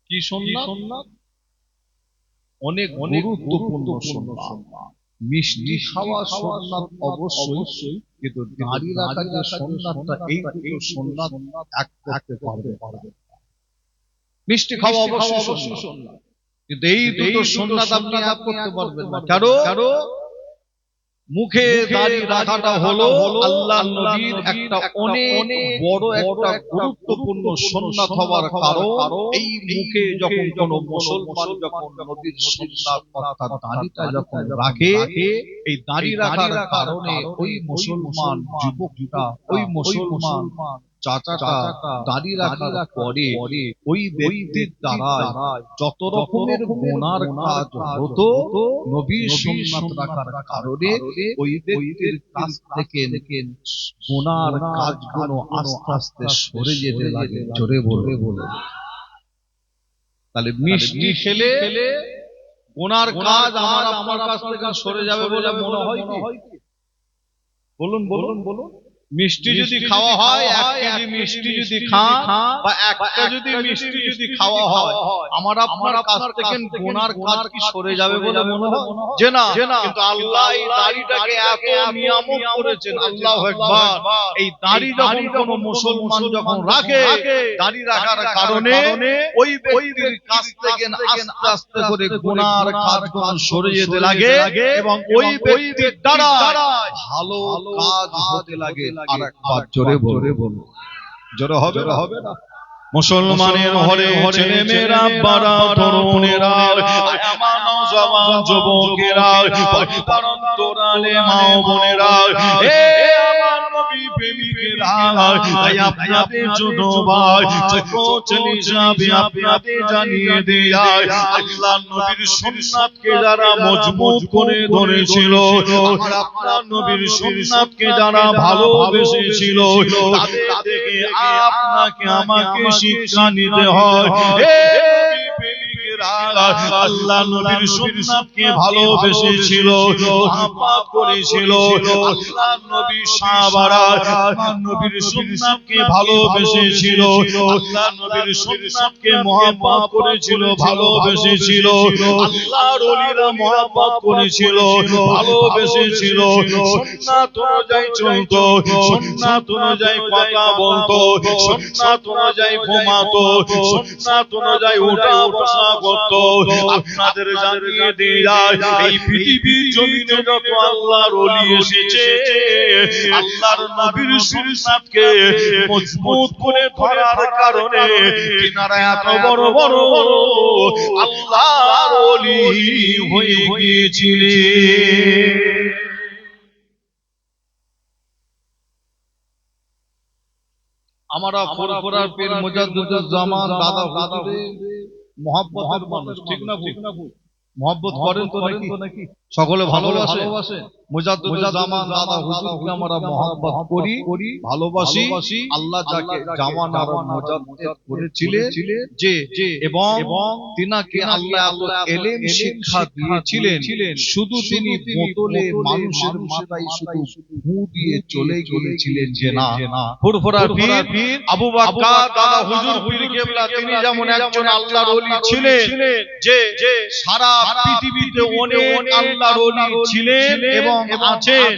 কি সুন্নাত? অনেক গুরুত্বপূর্ণ সুন্নাত। মিষ্টি খাওয়া সুন্নাত অবশ্যই, কিন্তু দাড়ি রাখা যে সুন্নাতটা, এই দুটো সুন্নাত এক করতে পারবে। মিষ্টি খাওয়া অবশ্যই সুন্নাত, কিন্তু এই দুটো সুন্নাত আপনি এক করতে পারবেন না। কারণ মুখে দাড়ি রাখাটা হলো আল্লাহ নবীর একটা অনেক বড় একটা গুরুত্বপূর্ণ সুন্নাত হওয়ার কারণ এই মুখে যখন কোন মুসলমান যখন নবীর সুন্নাত অর্থাৎ দাড়িটা যখন রাখে, এই দাড়ি রাখার কারণে ওই মুসলমান যুবকটা, ওই মুসলমান চাচাটা দাড়ি রাখার পরে ওই ব্যক্তির দ্বারা যত রকমের গুনার কাজ হতো, নবীর সুন্নাত রাখার কারণে ওই ব্যক্তির কাছ থেকে গুনার কাজগুলো আস্তে আস্তে সরে যেতে লাগে। জোরে বলে তাহলে মিষ্টি খেলে গুনার কাজ আমার আপনার কাছ থেকে সরে যাবে বলে মনে হয় কি? বলুন। মিষ্টি যদি খাওয়া হয়, 1 কেজি মিষ্টি যদি খান বা একটা যদি মিষ্টি যদি খাওয়া হয়, আমার আপনার কাছ থেকে গুনার কাজ কি সরে যাবে বলে মনে হয় যে না? কিন্তু আল্লাহ এই দাড়িটাকে এত নিয়ামত করেছেন, আল্লাহু আকবার। এই দাড়ি যখন কোন মুসলমান যখন রাখে, দাড়ি রাখার কারণে ওই ব্যক্তির কাছ থেকে আস্তে আস্তে করে গুনার কাজগুলো সরে যেতে লাগে এবং ওই ব্যক্তির দ্বারা ভালো কাজ হতে লাগে। আরেকবার জোরে বলুন। জোরে হবে না? মুসলমানের ঘরে ছেলে মেয়েরা, বাড়া তরুণেরা, আমার নওজওয়ান যুবকেরা, পরিবার অন্তরালে মা বোনেরা, এ আমার নবী প্রেমিকেরা, তাই আপনাদের ছোট ভাই চলে যাবে, আপনাদের জানিয়ে দেয় আল্লাহ নবীর সুন্নাতকে যারা মজবুত করে ধরেছিল, আপনার নবীর সুন্নাতকে যারা ভালোবেসেছিল, তাদের দেখে আপনাকে আমাকে শিক্ষা নিতে হয়। আল্লাহ নবীর সুন্নাতকে ভালোবেসেছিল, মহব্বত করেছিল। আল্লাহ নবী সাহাবারা আল্লাহ নবীর সুন্নাতকে ভালোবেসেছিল, আল্লাহ নবীর সুন্নাতকে মহব্বত করেছিল, ভালোবেসেছিল। আল্লাহর ওলিরা মহব্বত করেছিল, ভালোবেসেছিল। সুন্নাত অনুযায়ী চলতো, সুন্নাত অনুযায়ী কথা বলতো, সুন্নাত অনুযায়ী ঘুমাতো, সুন্নাত অনুযায়ী ওঠা বসা করতো। আপনাদের জানিয়ে দিয়ে যায় এই পৃথিবীর জমিনে যত আল্লাহর ওলি এসেছে, আল্লাহর নবীর সুন্নাতকে মজবুত করে ধরার কারণে তিনারা এত বড় বড় আল্লাহর ওলি হয়ে গিয়েছিলেন। আমরা ফুরফুরার পীর মুজাদ্দিদুজ্জামান দাদা হুজুরের মহব্বতের মানুষ, ঠিক না ভুল? মহব্বত করেন তো নাকি? সকলে ভালোবাসে। মুজাদ্দিদুজ্জামান দাদা হুজুরকে আমরা মহব্বত করি, ভালোবাসি। আল্লাহ যাকে জামান আর মুজাদ্দিদ করেছিলেন যে, এবং তিনাকে আল্লাহ এত ইলম শিক্ষা দিয়েছিলেন, শুধু তিনি বোতলে মানুষের মাথায় শুধু ফু দিয়ে চলে গিয়েছিলেন যে না। ফুরফুরার পীর আবু বকর দাদা হুজুর পীর কেবলা তিনি যেমন একজন আল্লাহর ওলি ছিলেন, যে সারা পৃথিবীতে অনেক আল্লাহর ওলি ছিলেন এবং আছেন,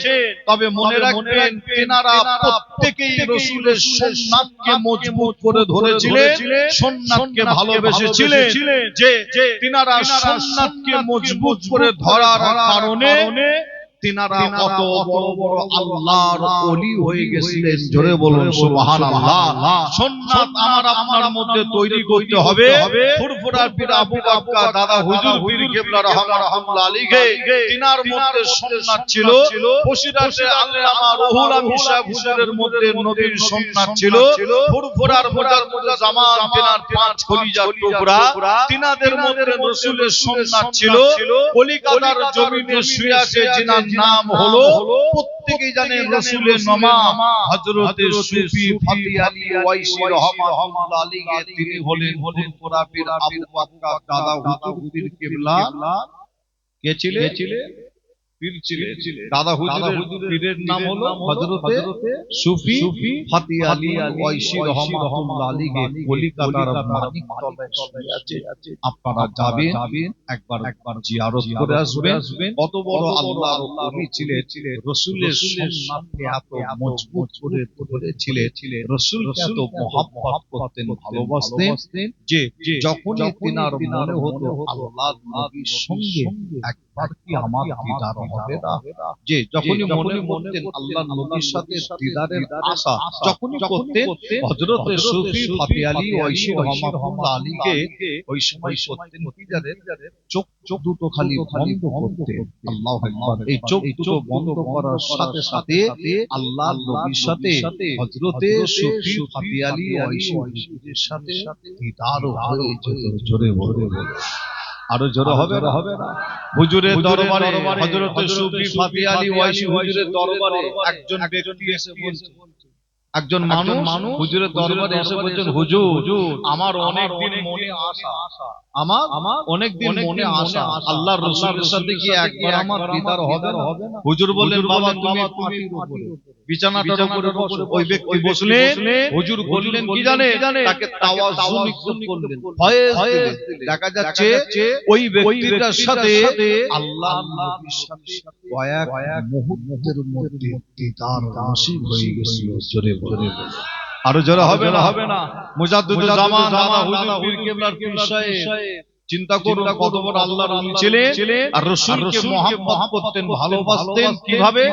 তবে মনে রাখবেন তিনারা প্রত্যেকেই রাসূলের সুন্নাতকে মজবুত করে ধরেছিলেন, সুন্নাতকে ভালোবেসেছিলেন। যে তিনারা সুন্নাতকে মজবুত করে ধরার কারণে তিনারা কত বড় বড় আল্লাহর ওলি হয়ে গেছিলেন। জোরে বলুন সুবহানাল্লাহ। সুন্নাত আমার আপনার মধ্যে তৈরি করতে হবে। ফুরফুরার পীর আবু বাক্কা দাদা হুজুর পীর কেবলা রাহমাতুল্লাহ আলাইহি তিনার মধ্যে সুন্নাত ছিল। বসিরাতে আল্লামা রুহুল আমিন সাহেব হুজুরের মধ্যে নবীর সুন্নাত ছিল। ফুরফুরার মুজাদ্দিদ জামান তিনার পাঁচ খলিজার টুকরা, তিনাদের মধ্যে রাসূলের সুন্নাত ছিল। কলিকাতার জমিনে শুয়ে আছে যিনার নাম হলো, প্রত্যেকেই জানেন রাসূলের নাম হযরতে সুফি ফতি আলী ওয়াইসি রাহমাতুল্লাহ আলাইহি। তিনি হলেন ফুরফুরা পীর আবু বাক্কা দাদা হুজুর পীর কেবলা। কে ছিলেন? পীর ছিলেন। দাদা হুজুরের পীরের নাম হলো হযরতে সুফি ফতি আলী ওয়াইসি রাহমাতুল্লাহ আলাইহি। কলিকাতার মানিকতলায় শুয়ে আছে। আপনারা যাবেন, একবার জিয়ারত করে আসবেন। কত বড় আল্লাহর ওলি ছিলেন। রাসূলের সুন্নাতকে এত মজবুত করে ধরেছিলেন, রাসূলকে এত মহব্বত করতেন, ভালোবাসতেন যে যখনই তিনার মনে হতো আল্লাহর নবীর সঙ্গে একবার কি আমার দিদার হবে না, যে যখনই মনে করতেন আল্লাহর নবীর সাথে দিদারের আশা যখনই করতেন, হযরতে সুফি ফতি আলী ওয়াইসি রাহমাতুল্লাহ আলাইহি ওই সময় করতেন কি জানেন? চোখ দুটো খালি বন্ধ করতেন। আল্লাহু আকবার। এই চোখ দুটো বন্ধ করার সাথে সাথে আল্লাহর নবীর সাথে হযরতে সুফি ফতি আলী ওয়াইসি হুজুরের সাথে দিদার হয়ে যেত। জোরে বলে আরো জোরে হবে না? হুজুরের দরবারে হযরতে সুফি ফতি আলী ওয়াইসি হুজুরের দরবারে একজন ব্যক্তি এসে বলছে, একজন মানুষ হুজুরের দরবারে এসে বলছেন, হুজুর আমার অনেক দিন মনে আশা, আমার অনেক দিন মনে আশা আল্লাহর রাসূলের সাথে কি একবার আমার দিদার হবে না? হুজুর বললেন, বাবা তুমি মাটির উপরে বিছানাটার উপরে বসো। ওই ব্যক্তি বসলেন। হুজুর বললেন কি জানে? তাকে তাওয়াজ্জু করলেন, ফয়েজ দিলেন। দেখা যাচ্ছে ওই ব্যক্তিটার সাথে আল্লাহর নবীর সাথে কয়েক মুহূর্তের মধ্যে দিদার নসিব হয়ে গেছিল। জোরে বলে আরো জোরে হবে না? মুজাদ্দিদ জামান দাদা হুজুর পীর কেবলার পীর সাহেব চিন্তা করুন কত বড় আল্লাহর ওলি ছিলেন, আর রাসূলকে মহব্বত করতেন, ভালোবাসতেন। কিভাবে?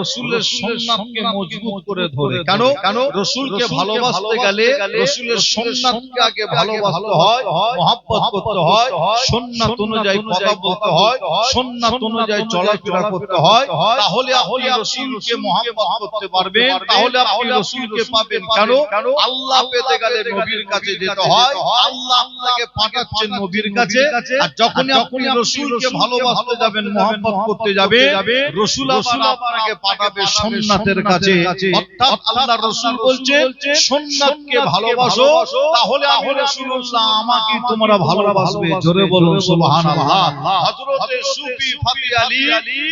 রাসূলের সুন্নাতকে মজবুত করে ধরে। কেন? রাসূলকে ভালোবাসতে গেলে রাসূলের সুন্নাতকে আগে ভালোবাসতে হয়, মহব্বত করতে হয়, সুন্নাত অনুযায়ী কথা বলতে হয়, সুন্নাত অনুযায়ী চলাফেরা করতে হয়। তাহলে আপনি রাসূলকে মহব্বত করতে পারবেন, তাহলে আপনি রাসূলকে পাবেন। কেন? আল্লাহ পেতে গেলে নবীর কাছে যেতে হয়। আল্লাহ আপনাকে পাঠাচ্ছেন নবীর কাছে। আর যখনই আপনি রাসূলকে ভালোবাসতে যাবেন, মহব্বত করতে যাবেন, রাসূল আবার আপনাকে পাঠাবে সুন্নাতের কাছে। অর্থাৎ আল্লাহর রাসূল বলছেন সুন্নাতকে ভালোবাসো, তাহলে আমি রাসূলুল্লাহ আমাকে তোমরা ভালোবাসবে। জোরে বলুন সুবহানাল্লাহ। হযরতে সুফি ফতি আলী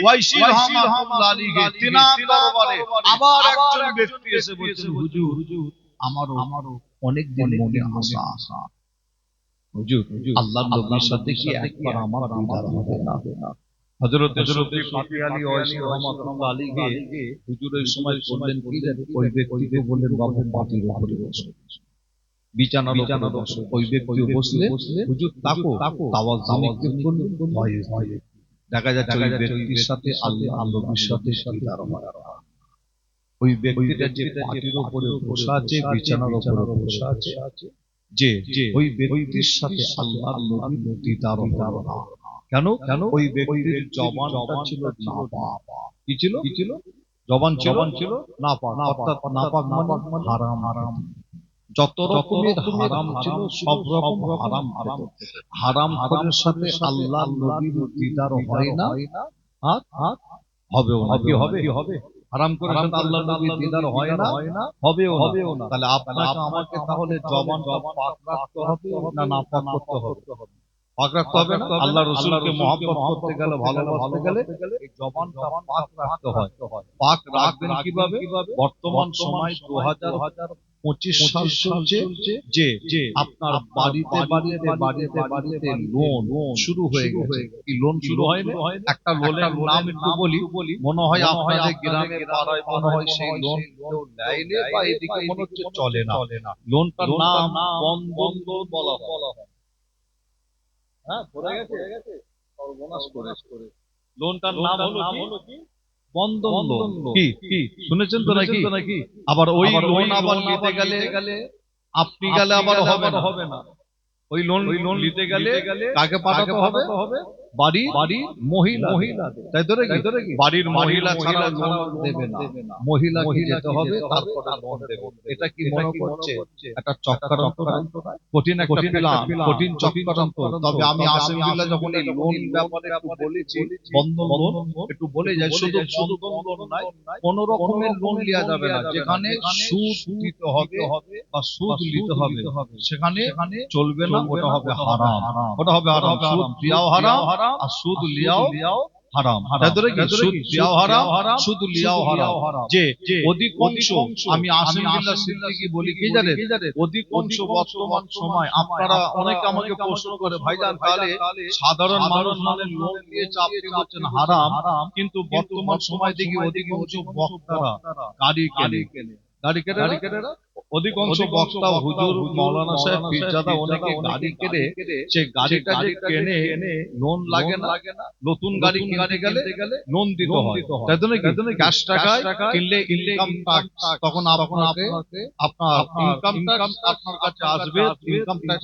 ওয়াইসি রাহমাতুল্লাহ আলাইহি তিনার দরবারে আবার একজন ব্যক্তি এসে বলছেন, হুজুর আমারও অনেক দিন মনে আশা, হুজুর আল্লাহর নবীর সাথে কি একবার আমার দিদার হবে না? হযরতে সুফি ফতি আলী ওয়াইসি রাহমাতুল্লাহ আলাইহি হুজুরের সময় বললেন কি জানেন? ওই ব্যক্তিকে বললেন, বাবু মাটির উপরে বসো, বিছানার উপরে বসো। ওই ব্যক্তি বসলে হুজুর তাকো তাওয়াজ্জু করলেন, ভয়ে দেখা যাচ্ছে ওই ব্যক্তির সাথে আল্লাহর নবীর সাথে দিদার হয়। ওই ব্যক্তিটা যে মাটির উপরে বসে আছে, বিছানার উপরে বসে আছে, যে ওই ব্যক্তির সাথে আল্লাহর নবীর দিদার হলো না। কেন? ওই ব্যক্তির জবানটা ছিল নাপাক। কি ছিল? জবান ছিল নাপাক। অর্থাৎ নাপাক মানে হারাম। যত রকমের হারাম ছিল সব রকম হারাম। হারাম খোরের সাথে আল্লাহর নবীর দিদার হয় না, আর হবেও না। কি হবে? হারাম করে সাথে আল্লাহর নবীর দিদার হয় না, হবেও না। তাহলে আপনাকে আমাকে তাহলে জবানটা পাক রাখতে হবে না নাপাক করতে হবে? পাক রাখতে হবে না? আল্লাহর রাসূলকে মহব্বত করতে গেলে, ভালোবাসতে গেলে এই জবানটা পাক রাখতে হয়। পাক রাখবেন কিভাবে? বর্তমান সময় 2025 সাল চলছে, যে আপনার বাড়িতে লোন শুরু হয়ে গেছে। কি লোন শুরু হয়নি? একটা লোনের নাম একটু বলি, মনে হয় আপনাদের গ্রামে পাড়ায় মনে হয় সেই লোন কেউ নেয়নি বা এদিকে মনে হচ্ছে চলে না। লোনটার নাম বন্ধন লোন বলা হয়। হ্যাঁ, পড়ে গেছে সর্বনাশ করে। লোনটার নাম হলো কি? বন্ধন লোন কি শুনেছেন তো নাকি? আবার ওই লোন আবার নিতে গেলে আপনি গেলে আবার হবে না। ওই লোন নিতে গেলে কাকে পাঠাতে হবে? বাড়ি মহিলা, তাই তো নাকি? বাড়ির মহিলা ছাড়া লোন দেবে না, মহিলাকে যেতে হবে, তারপরে লোন দেবে। এটা কি মনে করছে একটা চক্রান্ত? কঠিন একটা প্ল্যান, কঠিন চক্রান্ত। তবে আমি আলহামদুলিল্লাহ যখন এই লোন ব্যাপারে একটু বলেছি, বন্ধন লোন একটু বলে যাই, শুধু বন্ধন লোন নয়, কোন রকমের লোন নেওয়া যাবে না যেখানে সুদ দিতে হবে বা সুদ নিতে হবে, সেখানে চলবে না। ওটা হবে হারাম, ওটা হবে হারাম। সুদ দেওয়াও হারাম আর সুদ লিয়াও হারাম। সুদ দেওয়াও হারাম, সুদ লিয়াও হারাম। যে অধিকাংশ, আমি আলহামদুলিল্লাহ সিদ্দিকী বলি কি জানেন, অধিকাংশ বর্তমান সময় আপনারা অনেকে আমাকে প্রশ্ন করে, ভাইজান তাহলে সাধারণ মানুষ মানে লোন দিয়েছে আপনি বলছেন হারাম, কিন্তু বর্তমান সময় দেখি অধিকাংশ বক্তারা গাড়ি কেনে, অধিকাংশ বক্তা হুজুর মাওলানা সাহেব পীরজাদা অনেকে গাড়ি কেনে, সেই গাড়িটা যে কেনে লোন লাগে না। নতুন গাড়ি কিনতে গেলে লোন দিতে হয়, তাই তো নাকি? ক্যাশ টাকায় কিনলে ইনকাম ট্যাক্স, তখন আপনাকে আপনার ইনকাম ট্যাক্স আপনার কাছে আসবে, ইনকাম ট্যাক্স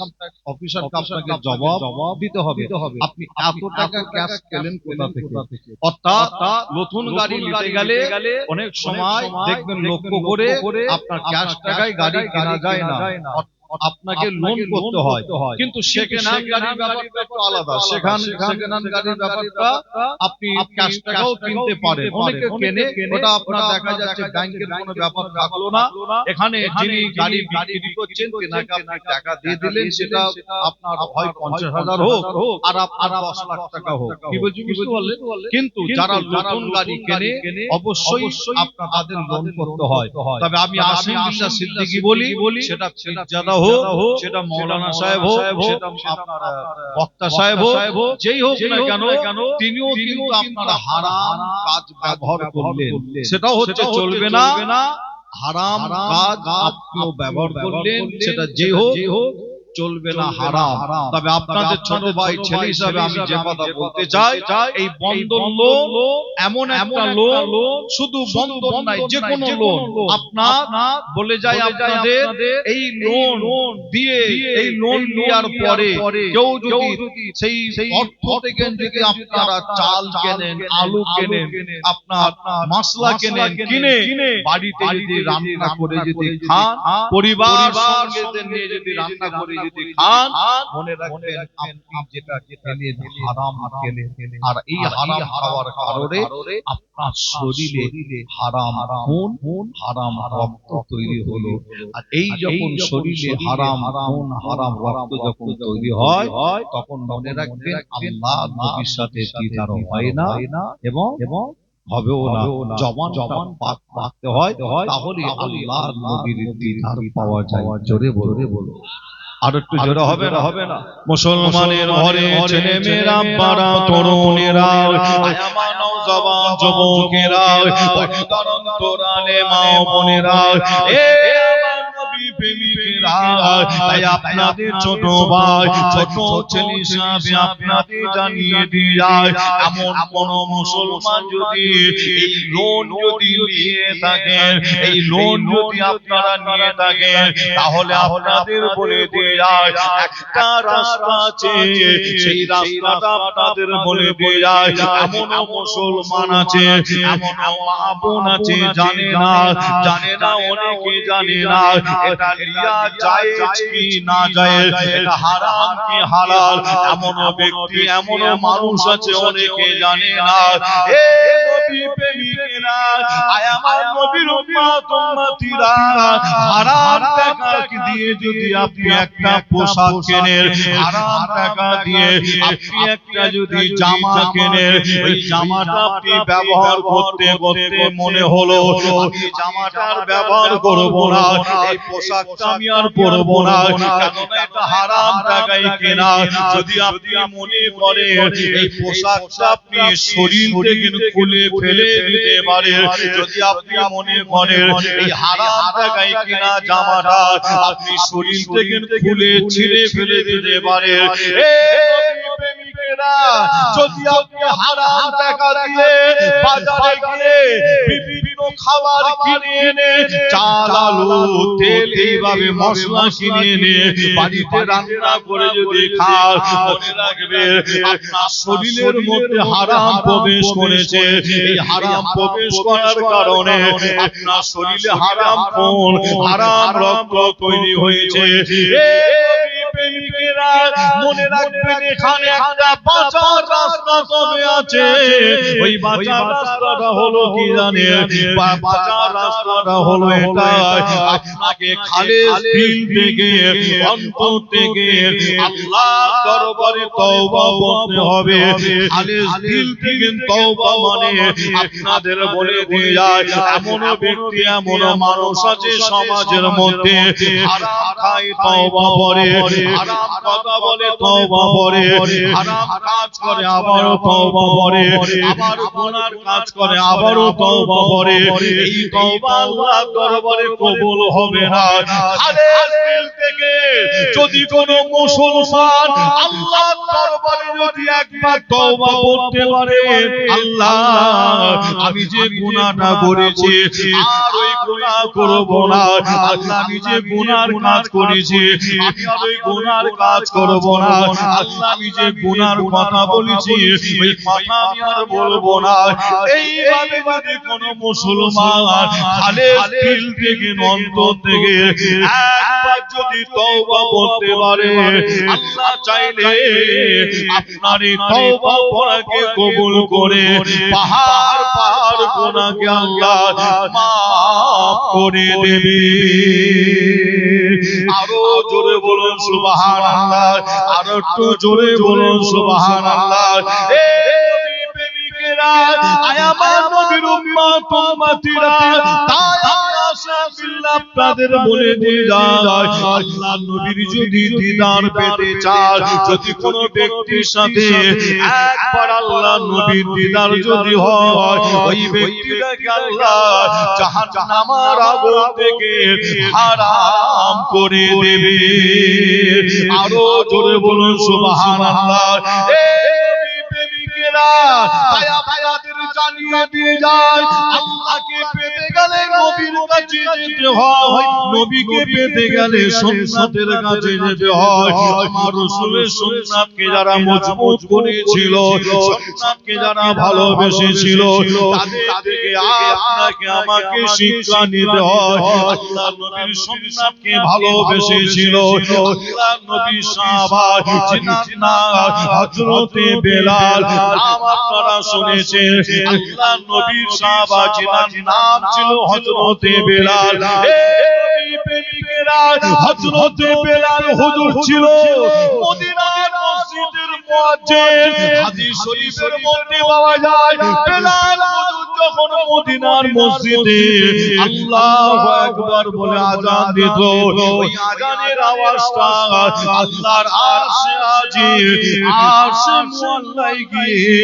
অফিসারকে আপনাকে জবাব দিতে হবে আপনি এত টাকা ক্যাশ পেলেন কোথা থেকে। অর্থাৎ নতুন গাড়ি নিতে গেলে অনেক সময় দেখবেন লক্ষ্য করে আপনার ক্যাশ টাকায় গাড়ি কেনা যায় না, আপনাকে লোন করতে হয়। কিন্তু সেকেন্ড হ্যান্ড গাড়ির ব্যাপারটা একটু আলাদা। সেকেন্ড হ্যান্ড গাড়ির ব্যাপারটা আপনি ক্যাশ টাকাও কিনতে পারেন, অনেকে কেনে, ওটা আপনার দেখা যাচ্ছে ব্যাংকের কোনো ব্যাপার থাকলো না। এখানে যিনি গাড়ি বিক্রি করছেন তেনাকে আপনি টাকা দিয়ে দিলেন, সেটা আপনার হয় 50,000 হোক আর আপনার 10 লাখ টাকা হোক, কি বুঝতে পারলেন? কিন্তু যারা নতুন গাড়ি কেনে অবশ্যই আপনার তাদের লোন করতে হয়। তবে আমি আলহামদুলিল্লাহ সিদ্দিকী বলি, সেটা পীরজাদা হোক, সেটা মাওলানা সাহেব হোক, সেটা আপনার বক্তা সাহেব হোক, যেই হোক না কেন, তিনিও কিন্তু আপনার হারাম কাজ ব্যবহার করলেন, সেটাও হচ্ছে চলবে না। হারাম কাজ আপনিও ব্যবহার করলেন, সেটা যে হোক চলবে না, হারাম। তবে আপনাদের ছোট ভাই ছেলে হিসাবে আমি যে কথা বলতে চাই, এই বন্ধন লোন এমন একটা লোন, শুধু বন্ধন নাই, যে কোনো লোন আপনার বলে যায় আপনাদের এই লোন দিয়ে, এই লোন নেওয়ার পরে কেউ যদি সেই অর্থ থেকে যদি আপনারা চাল কেনেন, আলু কেনেন, আপনার মশলা কেনেন, কিনে বাড়িতে যদি রান্না করে যদি খান, পরিবার সঙ্গে নিয়ে যদি রান্না করে যদি খান, মনে রাখবেন আপনি যেটা খেলেন হারাম খেলেন। আর এই হারাম খাওয়ার কারণে আপনার শরীরে হারাম খুন, হারাম রক্ত তৈরি হলো। আর এই যখন শরীরে হারাম খুন, হারাম রক্ত যখন তৈরি হয়, তখন মনে রাখবেন আল্লাহ নবীর সাথে দিদার হয় না এবং হবেও না। জবান পাক রাখতে হয়, তাহলে আল্লাহ নবীর দিদার পাওয়া যায়। জোরে বলো, আর একটু জোরে হবে না? মুসলমানের ঘরে ছেলে মেয়েরা, বাড়া তরুণেরা, আমার নওজওয়ান যুবকেরা, অন্তরালে মা বোনেরা, এ আমার নবী প্রেমিকেরা, তাই আপনাদের ছোট ভাই, ছোট ছেলে হিসাবে আপনাদের জানিয়ে দিয়ে যায়, এমন কোন মুসলমান যদি এই লোন যদি নিয়ে থাকেন, এই লোন যদি আপনারা নিয়ে থাকেন, তাহলে আপনাদের বলে দিয়ে যায় একটা রাস্তা আছে, সেই রাস্তাটা আপনাদের বলে দিয়ে যায়। এমন মুসলমান আছে, এমন মা বোন আছে জানে না, অনেকে জানে না এটা লিয়া জায়েজ কি না জায়েজ, এটা হারাম কি হালাল। এমন ব্যক্তি, এমন মানুষ আছে অনেকে জানে না। এ নবী প্রেমিকেরা, আয় আমার নবীর উম্মত উম্মতিরা, হারাম টাকা দিয়ে যদি আপনি একটা পোশাক কেনেন, হারাম টাকা দিয়ে আপনি একটা যদি জামা কেনেন, ওই জামাটা আপনি ব্যবহার করতে করতে মনে হলো আমি জামাটার ব্যবহার করব না, এই পোশাকটা আমি আর পরবো না, কারণ এটা হারাম টাকায় কেনা। যদি আপনি মনে করেন এই পোশাকটা আপনি শরীর থেকে খুলে ফেলে দিতে পারেন, যদি আপনি মনে করেন এই হারাম টাকায় কেনা জামাটা আপনি শরীর থেকে খুলে ছিঁড়ে ফেলে দিতে পারেন, এ নবী প্রেমিকেরা, প্রেমিকেরা যদি আপনি হারাম টাকা দিয়ে বাজারে গিয়ে বিভিন্ন খাবার কিনে এনে চাল আলু তেল এইভাবে মশলা কিনে এনে বাড়িতে রান্না করে যদি খান, মনে রাখবে আপনার শরীরের মধ্যে হারাম প্রবেশ করেছে। এই হারাম প্রবেশ করার কারণে আপনার শরীরে হারাম খুন হারাম রক্ত তৈরি হয়েছে। প্রেমিকেরা মনে রাখবেন এখানে একটা বাঁচার রাস্তা তবে আছে। ওই বাঁচার রাস্তাটা হলো কি জানেন? বাঁচার রাস্তাটা হলো এটাই, আপনাকে খালেস দিল থেকে অন্তর থেকে আল্লাহর দরবারে তওবা করতে হবে। খালেস দিল থেকে তওবা মানে আপনাদের বলে দিয়ে যায়, এমন ব্যক্তি এমন মানুষ আছে সমাজের মধ্যে হারাম খায় তওবা করে, হারাম কথা বলে তওবা করে, হারাম কাজ করে আবারও তওবা করে, আবার গুনার কাজ করে আবারও তওবা করে। এই তওবা আল্লাহর দরবারে কবুল হবে না। খালেস দিল থেকে যদি কোনো মুসলমান আল্লাহর দরবারে যদি একবার তওবা করতে পারে, আল্লাহ আমি যে গুনাহটা করেছি আর ওই গুনাহ করব না, আল্লাহ আমি যে গুনার কাজ করেছি আমি আর ওই গুনার কাজ করব না, আল্লাহ আমি যে গুনার কথা বলেছি ওই কথা আমি আর বলবো না। এইভাবে যদি কোনো মুসলমান খালেস দিল থেকে অন্তর থেকে একবার যদি তওবা করতে পারে, আল্লাহ চাইলে আপনার এই তওবা করাকে কবুল করে পাহাড় পাহাড় গুনাহকে আল্লাহ মাফ করে দেবে। আরো জোরে বলুন সুবহানাল্লাহ, আরো একটু জোরে বলুন সুবহানাল্লাহ। প্রেমিকেরা আমার নবীর উম্মত উম্মতিরা, তাই আপনাদের বলে দিয়ে যায়, আল্লাহ নবীর যদি দিদার পেতে চান, যদি কোন ব্যক্তির সাথে একবার আল্লাহ নবীর দিদার যদি হয়, ওই ব্যক্তিটাকে আল্লাহ জাহান্নামের আগুন থেকে হারাম করে দেবে। আরো জোরে বলুন সুবহানাল্লাহ। জানিয়ে দিয়ে যায়, আল্লাহকে পেতে গেলে নবীর কাছে যেতে হয়, নবীকে পেতে গেলে সুন্নাতের কাছে যেতে হয়। আমার রাসূলের সুন্নাতকে যারা মজবুত করেছিল, সুন্নাতকে যারা ভালোবেসেছিল, তাদের থেকে আপনাকে আমাকে শিক্ষা নিতে হয়। আল্লাহ নবীর সুন্নাতকে ভালোবেসেছিল আল্লাহ নবীর সাহাবা, যিনার নাম হযরতে বেলাল, নাম আপনারা শুনেছেন। আল্লাহ নবীর সাহাবা যিনার নাম ছিল হযরতে বেলাল। হযরতে বেলাল হুজুর ছিল মদিনার মসজিদের মুয়াজ্জিন। হাদিস শরীফের মধ্যে পাওয়া যায়, বেলাল হুজুর যখন মদিনার মসজিদে আল্লাহু আকবার বলে আযান দিত, ওই আযানের আওয়াজটা আল্লাহর আরশে আজিম, আরশে মুআল্লায় গিয়ে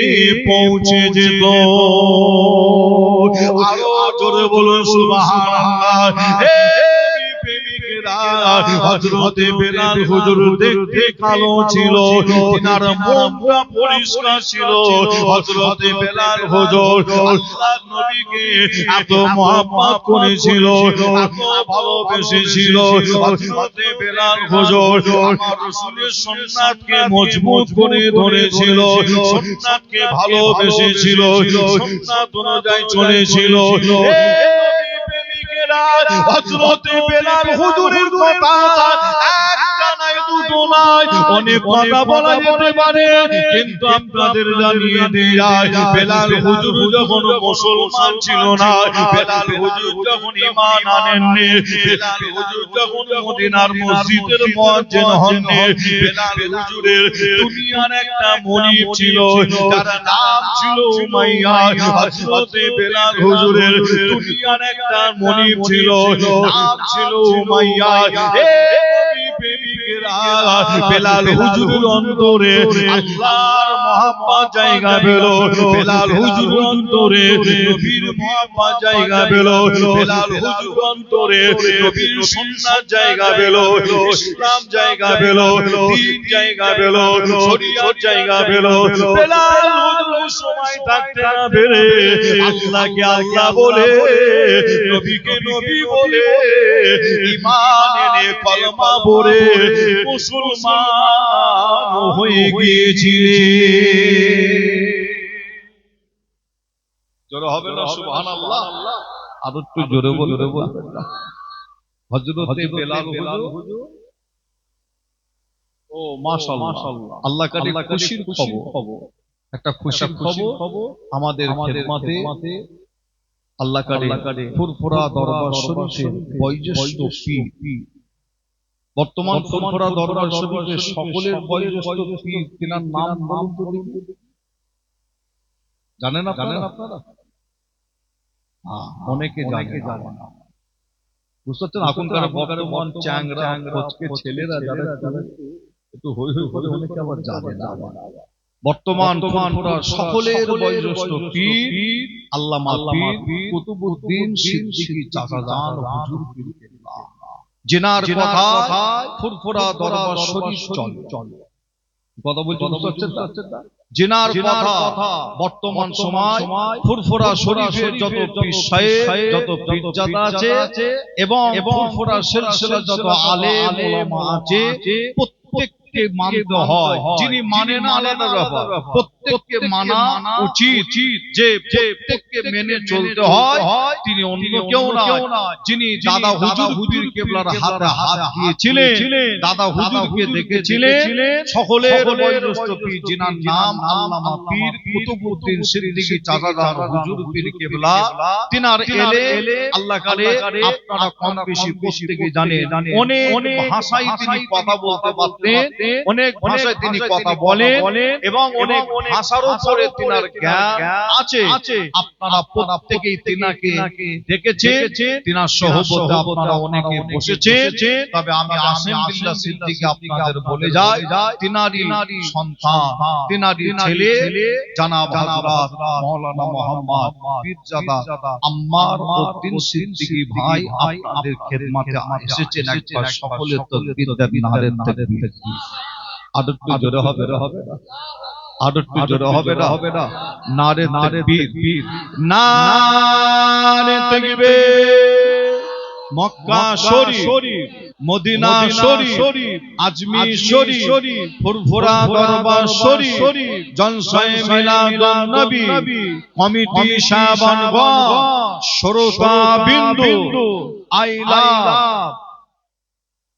পৌঁছে যেত। আরো জোরে বলুন সুবহানাল্লাহ। হযরতে বেলাল হুজুর দেখতে কালো ছিল, তিনার মনটা পরিষ্কার ছিল। হযরতে বেলাল হুজুর আল্লাহর নবীকে এত মহব্বত করেছিল, এত ভালোবেসেছিল। হযরতে বেলাল হুজুর আমার রাসূলের সুন্নাতকে মজবুত করে ধরেছিল, সুন্নাতকে ভালোবেসেছিল, সুন্নাত অনুযায়ী চলেছিল। হযরতে বেলাল হুজুরের কথা একটা নয় দুটো নয়, অনেক কথা বলা যেতে পারে, কিন্তু আপনাদের জানিয়ে দিয়ে যায়, বেলাল হুজুর যখন মুসলমান ছিল না, বেলাল হুজুর যখন ঈমান আনেননি, বেলাল হুজুর যখন মদিনার মসজিদের মুয়াজ্জিন হননি, বেলাল হুজুরের দুনিয়ার একটা মনিব ছিল, যার নাম ছিল উমাইয়া। হযরতে বেলাল হুজুরের দুনিয়ার একটা মনিব ছিল, নাম ছিল উমাইয়া। বেলাল হুজুরের অন্তরে আল্লাহর মহব্বত জায়গা পেল, বেলাল হুজুরের অন্তরে নবীর মহব্বত জায়গা পেল, বেলাল হুজুর অন্তরে নবীর সুন্নাত জায়গা পেল, ইসলাম জায়গা পেল, দ্বীন জায়গা পেল, শরীয়ত জায়গা পেল। বেলাল হুজুর সময় থাকতে না পেরে আল্লাহকে আল্লাহ বলে, নবীকে নবী বলে, ঈমান এনে কলমা পড়ে মুসলমান হয়ে গিয়েছিলেন। জোরে হবে না সুবহানাল্লাহ? আর একটু জোরে বলতে হযরত বেলাল হুজুর, ও মাশাআল্লাহ, আল্লাহ কারী খুশির খবর, একটা খুশির খবর আমাদের খেদমতে আল্লাহ কারী ফুরফুরা দরবার শরীফের বয়োজ্যেষ্ঠ পীর, বর্তমান ফুরফুরা দরবার শরীফের সকলের বয়োজ্যেষ্ঠ পীর, তিনার নাম বলুন তো দেখি। জানেন আপনারা? অনেকে জানে না, বুঝতে পারছেন? এখনকার বর্তমান চ্যাংরা কোচকে ছেলেরা যারা একটু হই হই করে অনেকে আবার জানে না। বর্তমান ফুরফুরা সকলের বয়োজ্যেষ্ঠ পীর আল্লামা পীর কুতুবউদ্দিন সিদ্দিকী চাচাজান হুজুর পীর কেবলা, জিনার কথা ফুরফুরা দরবার শরীফ চলে। কথা বলছেন, বুঝতে পারছেন না? জিনার কথা বর্তমান সময় ফুরফুরা শরীফের যত পীর সাহেব, যত পীরজাদা আছে এবং ফুরফুরা সিলসিলার যত আলেম ওলামা আছে, প্রত্যেককে মানতে হয়। যিনি মানে না আলাদা ব্যাপার, প্রত্যেককে মানা উচিত, যে প্রত্যেককে মেনে চলতে হয়। তিনি অন্য কেউ না, যিনি দাদা হুজুর পীর কেবলার হাতে হাত দিয়েছিলেন, দাদা হুজুরকে দেখেছিলেন, সকলের বয়োজ্যেষ্ঠ পীর, যিনার নাম আল্লামা পীর কুতুবউদ্দিন সিদ্দিকী চাচাজান হুজুর পীর কেবলা। তিনার এলে আল্লাহ কারে আপনারা কম বেশি প্রত্যেকে জানেন, অনেক ভাষায় তিনি কথা বলতে পারতেন, অনেক ভাষায় তিনি কথা বলেন এবং অনেক ভাষার উপরে তিনার জ্ঞান আছে। আপনারা প্রত্যেকেই তিনাকে দেখেছেন, তিনার সহবতে আপনারা অনেকে বসেছেন। তবে আমি আসিম বিল্লাহ সিদ্দিকী আপনাদের বলে যাই, তিনারই সন্তান, তিনারই ছেলে জনাব হযরত মাওলানা মুহাম্মদ পীরজাদা আম্মার উদ্দিন সিদ্দিকী ভাই আপনাদের খেদমতে এসেছেন। একবার সকলে তাকবীর দেন, নারে তাকবীর। আর একটু জোরে হবে না? আর একটু জোরে হবে না? নারে তাকবীর, নারে তাকবীর। মক্কা শরীফ, মদিনা শরীফ, আজমির শরীফ, ফুরফুরা দরবার শরীফ, জলসায়ে মিলাদুন নবী, কমিটি সাহাবানগণ, শ্রোতা বিন্দু, আই লাভ,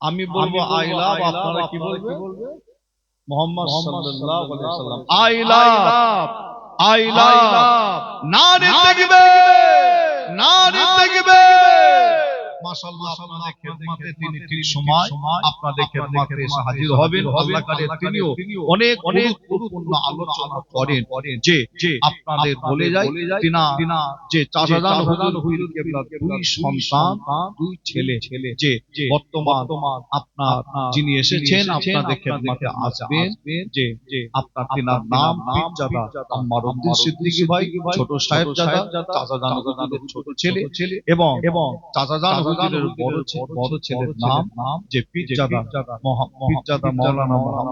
আমি বলবো আই লাভ, আপনারা কি বলবেন? মুহাম্মদ সাল্লাল্লাহু আলাইহি ওয়াসাল্লাম, আই লাভ, নারে তাকবীর, নারে তাকবীর। মাশাআল্লাহ, আপনাদের খেদমতে তিনি ঠিক সময় আপনাদের খেদমতে এসে হাজির হবেন। আল্লাহ কারে তিনিও অনেক গুরুত্বপূর্ণ আলোচনা করেন, যে আপনাদের বলে যায় তিনা যে চাচাজান হুজুর পীর কেবলা দুই সন্তান, দুই ছেলে, যে বর্তমান আপনার যিনি এসেছেন আপনাদের খেদমতে আসবেন, যে আপনার তিনার নাম পীরজাদা আম্মার উদ্দিন সিদ্দিকী ভাই, ছোট সাহেবজাদা, চাচাজান হুজুরের ছোট ছেলে এবং চাচাজান হুজুরের বড় ছেলের নাম যে পীরজাদা মাওলানা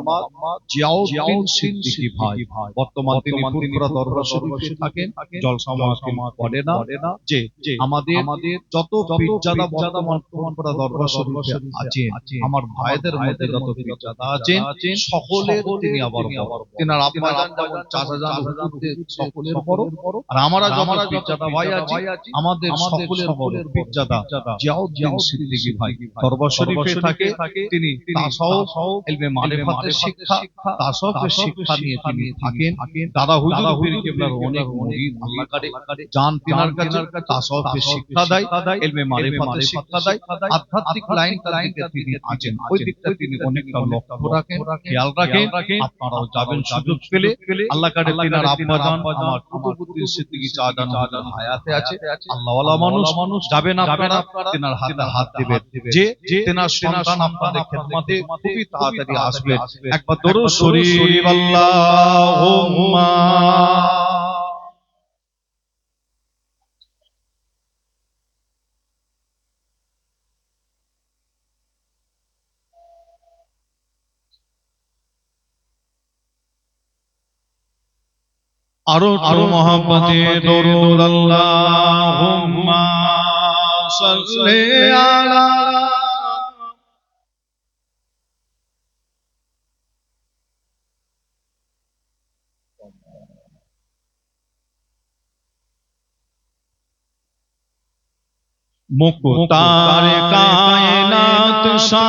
মুহাম্মদ জিয়াউদ্দিন সিদ্দিকী ভাই। বর্তমান তিনি ফুরফুরা দরবার শরীফে থাকেন, জলসা মাহফিল করে না। যে আমাদের যত পীরজাদা বর্তমান ফুরফুরা দরবার শরীফে আছেন, আমার ভাইদের মধ্যে যত পীরজাদা আছেন, সকলের তিনি আবার তিনার আব্বাজান যেমন চাচাজান হুজুরদের সকলের বড়, আর আমরা যখন পীরজাদা ভাই আছি আমাদের সকলের বড় পীরজাদা জিয়াউদ্দিন সিদ্দিকী ভাই দরবার শরীফে থাকে। তিনি তাসাউফ, ইলমে মারিফাতের শিক্ষা, তাসাউফের শিক্ষা নিয়ে তিনি থাকেন। দাদা হুজুর পীর কেবলার অনেক মুরিদ আল্লাহ কারে জান তিনার কাছে তাসাউফের শিক্ষা দেয়, ইলমে মারিফাতের শিক্ষা দেয়, আধ্যাত্মিক লাইন থেকে তিনি আছেন, ওই দিকটা তিনি অনেকটা লক্ষ্য রাখেন, খেয়াল রাখেন। আপনারাও যাবেন সুযোগ পেলে। আল্লাহ কারে তিনার আব্বাজান আমার কুতুবউদ্দিন সিদ্দিকী চাচাজান হায়াতে আছে, আল্লাহওয়ালা মানুষ, যাবেন আপনারা। তেনার হাতে হাত দিবেন, যে তেনার সন্তান আপনাদের খেদমতে খুবই তাড়াতাড়ি আসবে। একবার দরুদ শরীফ আল্লাহুম্মা আরো মহব্বতে দরুদ আল্লাহুম্মা সাল্লি আলা मुख्तार कायनात सा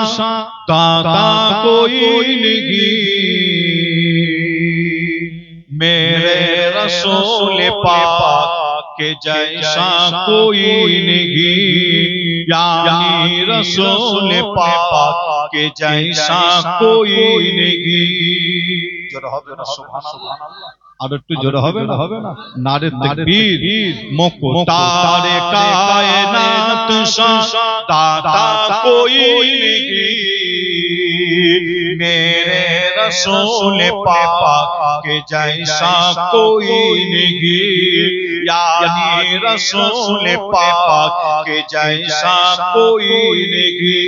दाता कोई नहीं, मेरे रसूल पाक के जैसा कोई नहीं, यानी रसूल पाक के जैसा कोई नहीं। जोर হবে না সুবহানাল্লাহ, আর একটু জোরে হবে না, নারে তাকবীর। মুখ্তার কায়নাত সা দাতা কোই নেহি, मेरे रसूल पाक के जैसा कोई नहीं, यानी रसूल पाक के जैसा कोई नहीं।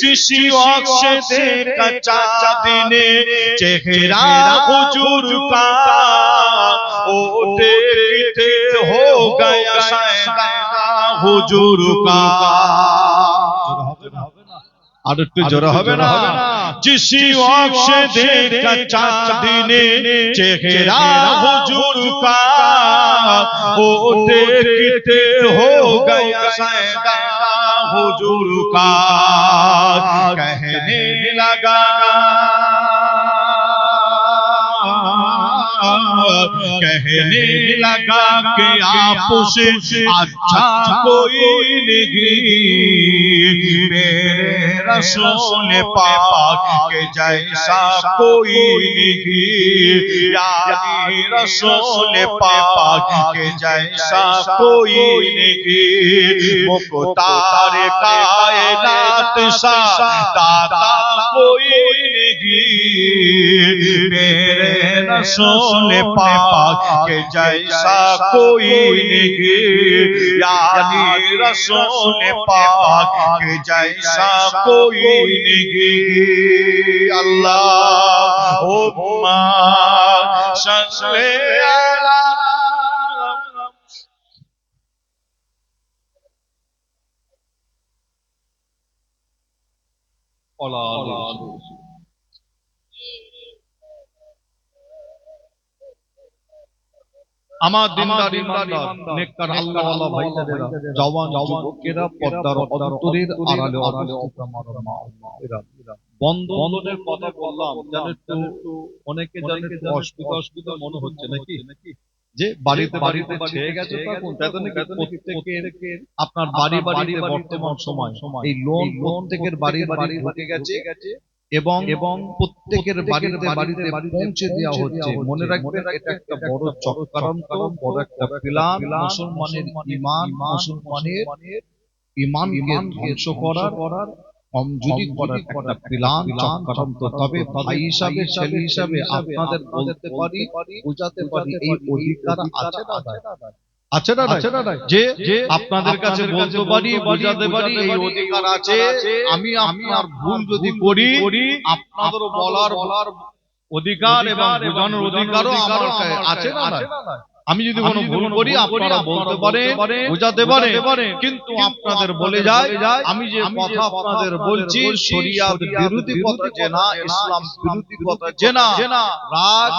जिस वक्त से देखा चाँदने चेहरा हुजूर का, ओ देखते हो गया शायदा हुजूर का। আর একটু জোরে হবে না, जिस वक्त से देखा चाँदने चेहरा हुजूर का, ओ देखते हो गया शायदा हुजूर का। कहने लगा कि आपसे अच्छा कोई नहीं, मेरे रसूल पाक के जैसा कोई नहीं, यानी रसूल पाक के जैसा कोई नहीं। मुख्तार कायनात सा दाता कोई नहीं, मेरे रसूल पाक के जैसा कोई नहीं, यानी रसूल पाक के जैसा कोई नहीं। अल्लाहुम्मा सल्ली अला আমার দিনদার ইমানদার নেককার আল্লাহওয়ালা ভাইদেরা, জওয়ান যুবকেরা, পর্দার অন্তরের আড়ালে অবস্থিত আমার মা-বোনেরা, বন্ধনের কথা বললাম, জানেন তো অনেকে জানেন অসুবিধা মনে হচ্ছে নাকি, যে বাড়িতে ছেয়ে গেছে, তখন তাতে নাকি প্রত্যেকের আপনার বাড়িতে বর্তমান সময় এই লোন প্রত্যেকের বাড়ি ঢুকে গেছে এবং প্রত্যেকের বাড়িতে পৌঁছে দেওয়া হচ্ছে। মনে রাখবেন, এটা একটা বড় চক্রান্ত, বড় একটা প্ল্যান, মুসলমানের ঈমানকে ধ্বংস করার, কমজোরি করার একটা প্ল্যান, চক্রান্ত। তবে ভাই হিসাবে, ছেলে হিসাবে আপনাদের বলতে পারি, বোঝাতে পারি, এই অধিকার আছে না, যে আপনাদের কাছে বলতে পারি, বোঝাতে পারি, এই অধিকার আছে। আমি আপনার ভুল যদি করি, আপনাদেরও বলার অধিকার এবং বোঝানোর অধিকারও আমার আছে না। আমি যদি কোনো ভুল করি আপনারা বলতে পারেন, বোঝাতে পারেন, কিন্তু আপনাদের বলে যায় আমি যে কথা আপনাদের বলছি শরিয়াত বিরোধী কথা যে না, ইসলাম বিরোধী কথা যে না, রাগ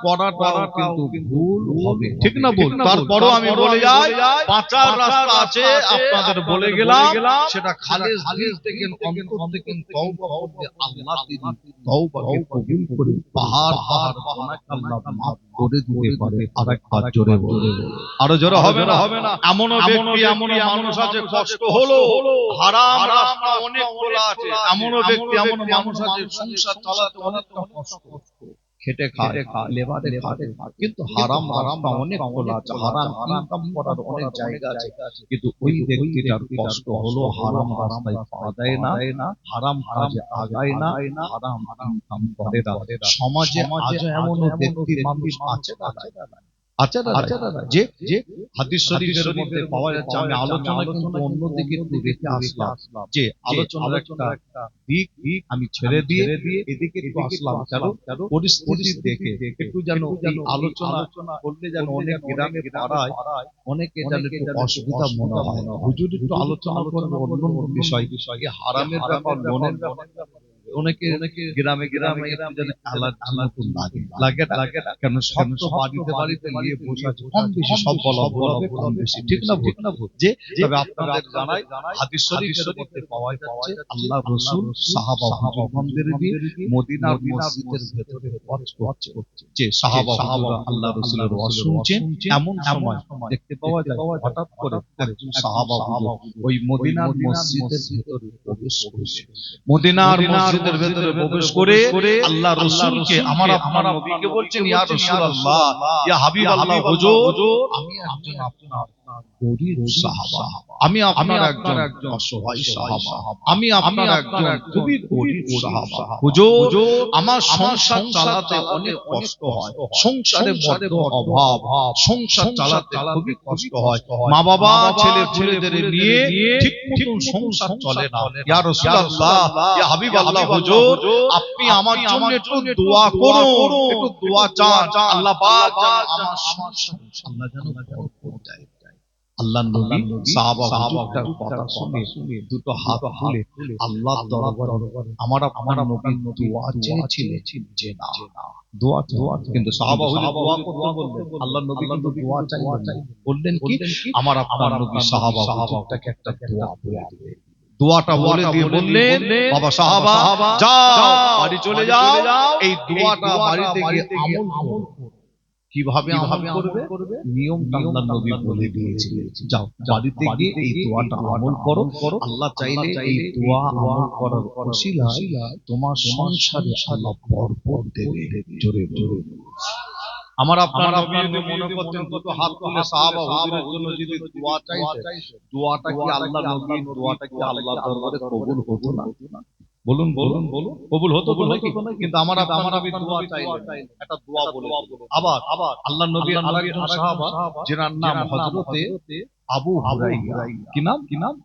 করাটাও কিন্তু ভুল হবে, ঠিক না বল? তারপরও আমি বলে যাই, বাঁচার রাস্তা আছে, আপনাদের বলে গেলাম, সেটা খালেস দিল থেকে অন্তর থেকে তওবা করলে আল্লাহ তিনি তওবাকে কবুল করে পাহাড় গুনাহ আল্লাহ মাফ করে দিতে পারে। আরেকবার জোরে বলে, আরো জোরে হবে না। এমন ব্যক্তি, এমন মানুষ আছে, কষ্ট হলো, হারাম রাস্তা অনেক খোলা আছে, এমন ব্যক্তি, এমন মানুষ আছে, সংসার চালাতে অনেকটা কষ্ট, খেটে খায় লেবারে খায়, কিন্তু হারাম রাস্তা অনেক খোলা আছে, হারাম ইনকাম করার অনেক জায়গা আছে, কিন্তু ওই ব্যক্তিটার কষ্ট হলো হারাম রাস্তায় পা দেয় না, হারাম কাজে আগায় না, হারাম ইনকাম করে না। সমাজে আজও এমন ব্যক্তি মানুষ আছে না, যে যে হাদিস শরীফের মধ্যে পাওয়া যাচ্ছে। আমি আলোচনা কিন্তু অন্যদিকে একটু রেখে আসলাম, যে আলোচনার একটা দিক আমি ছেড়ে দিয়ে এদিকে একটু আসলাম, কারণ পরিস্থিতি দেখে একটু যেন এই আলোচনা করলে যেন অনেক গ্রামে পাড়ায় অনেকে যেন একটু অসুবিধা মনে হয়। হুজুর একটু আলোচনা করবে অন্য বিষয়, হারামের ব্যাপার, লোনের ব্যাপার, অনেকে গ্রামে গ্রামে লাগে না, কেন সব তো বাড়িতে বাড়িতে নিয়ে বসে আছে, কম বেশি সব বলা কম বেশি, ঠিক না ভুল? যে তবে আপনাদের জানাই হাদিস শরীফের মধ্যে পাওয়া যাচ্ছে আল্লাহ রাসূল সাহাবা হুজুরগণদের দিয়ে মদিনার মসজিদের ভেতরে ওয়াজ করছে, যে সাহাবা হুজুররা আল্লাহ রাসূলের ওয়াজ শুনছেন। এমন সময় দেখতে পাওয়া যায় হঠাৎ করে একজন সাহাবা হুজুর ওই মদিনার মসজিদের ভেতরে প্রবেশ করছে। মদিনার মসজিদের ভেতরে প্রবেশ করে আল্লাহ রাসূলকে আপনার নবীকে বলছেন, ইয়া রাসূলুল্লাহ, ইয়া হাবিবাল্লাহ, হুজুর আমি একজন আপনার গরীব সাহাবা, আমি আপনার একজন অসহায় সাহাবা, আমি আপনার একজন খুবই গরীব সাহাবা। হুজুর আমার সংসার চালাতে অনেক কষ্ট হয়, সংসারে বড় অভাব, সংসার চালাতে খুবই কষ্ট হয়, মা বাবা ছেলে ছেলেদের নিয়ে ঠিক মতন সংসার চলে না। ইয়া রাসূলুল্লাহ, ইয়া হাবিবাল্লাহ, হুজুর আপনি আমার জন্য একটু দোয়া করুন, একটু দোয়া চান, আল্লাহ পাক যেন আমার সংসার আল্লাহ যেন বরকত দেয়। আল্লাহর নবী সাহাবা হুজুরটার কথা শুনে দুটো হাত তুলে আল্লাহর দরবারে আমার নবী দোয়া চেয়েছিলেন, যে না দোয়া, কিন্তু সাহাবা হুজুর দোয়া করতে বললেন, আল্লাহর নবী কিন্তু দোয়া চাইলেন, বললেন কি আপনার নবী সাহাবা হুজুরটাকে একটা দোয়া বলে দিবেন। দোয়াটা বলে দিয়ে বললেন, বাবা সাহাবা যাও বাড়ি চলে যাও, এই দোয়াটা বাড়িতে গিয়ে আমল কিভাবে আমল করবে নিয়মটা আল্লাহর নবী বলে দিয়েছিলেন। যাও বাড়িতে গিয়ে এই দোয়াটা আমল করো, আল্লাহ চাইলে এই দোয়া আমল করার ওসিলায় তোমার সংসারে আল্লাহ বরকত দেবে। জোরে জোরে আমার আপনার নবী যদি মনে করতেন দুটো হাত তুলে সাহাবা হুজুরের জন্য যদি দোয়া চাইতেন, দোয়াটা কি আল্লাহ নবী দোয়াটা কি আল্লাহর দরবারে কবুল হতো না? বলুন বলুন বলুন, কবুল হতো তো নাকি? কিন্তু আমার নবী দোয়া চাইলেন, একটা দোয়া বলে আবার আল্লাহ নবী আরেকজন সাহাবা যার নাম হযরতে আবু হুরায়রা, কি নাম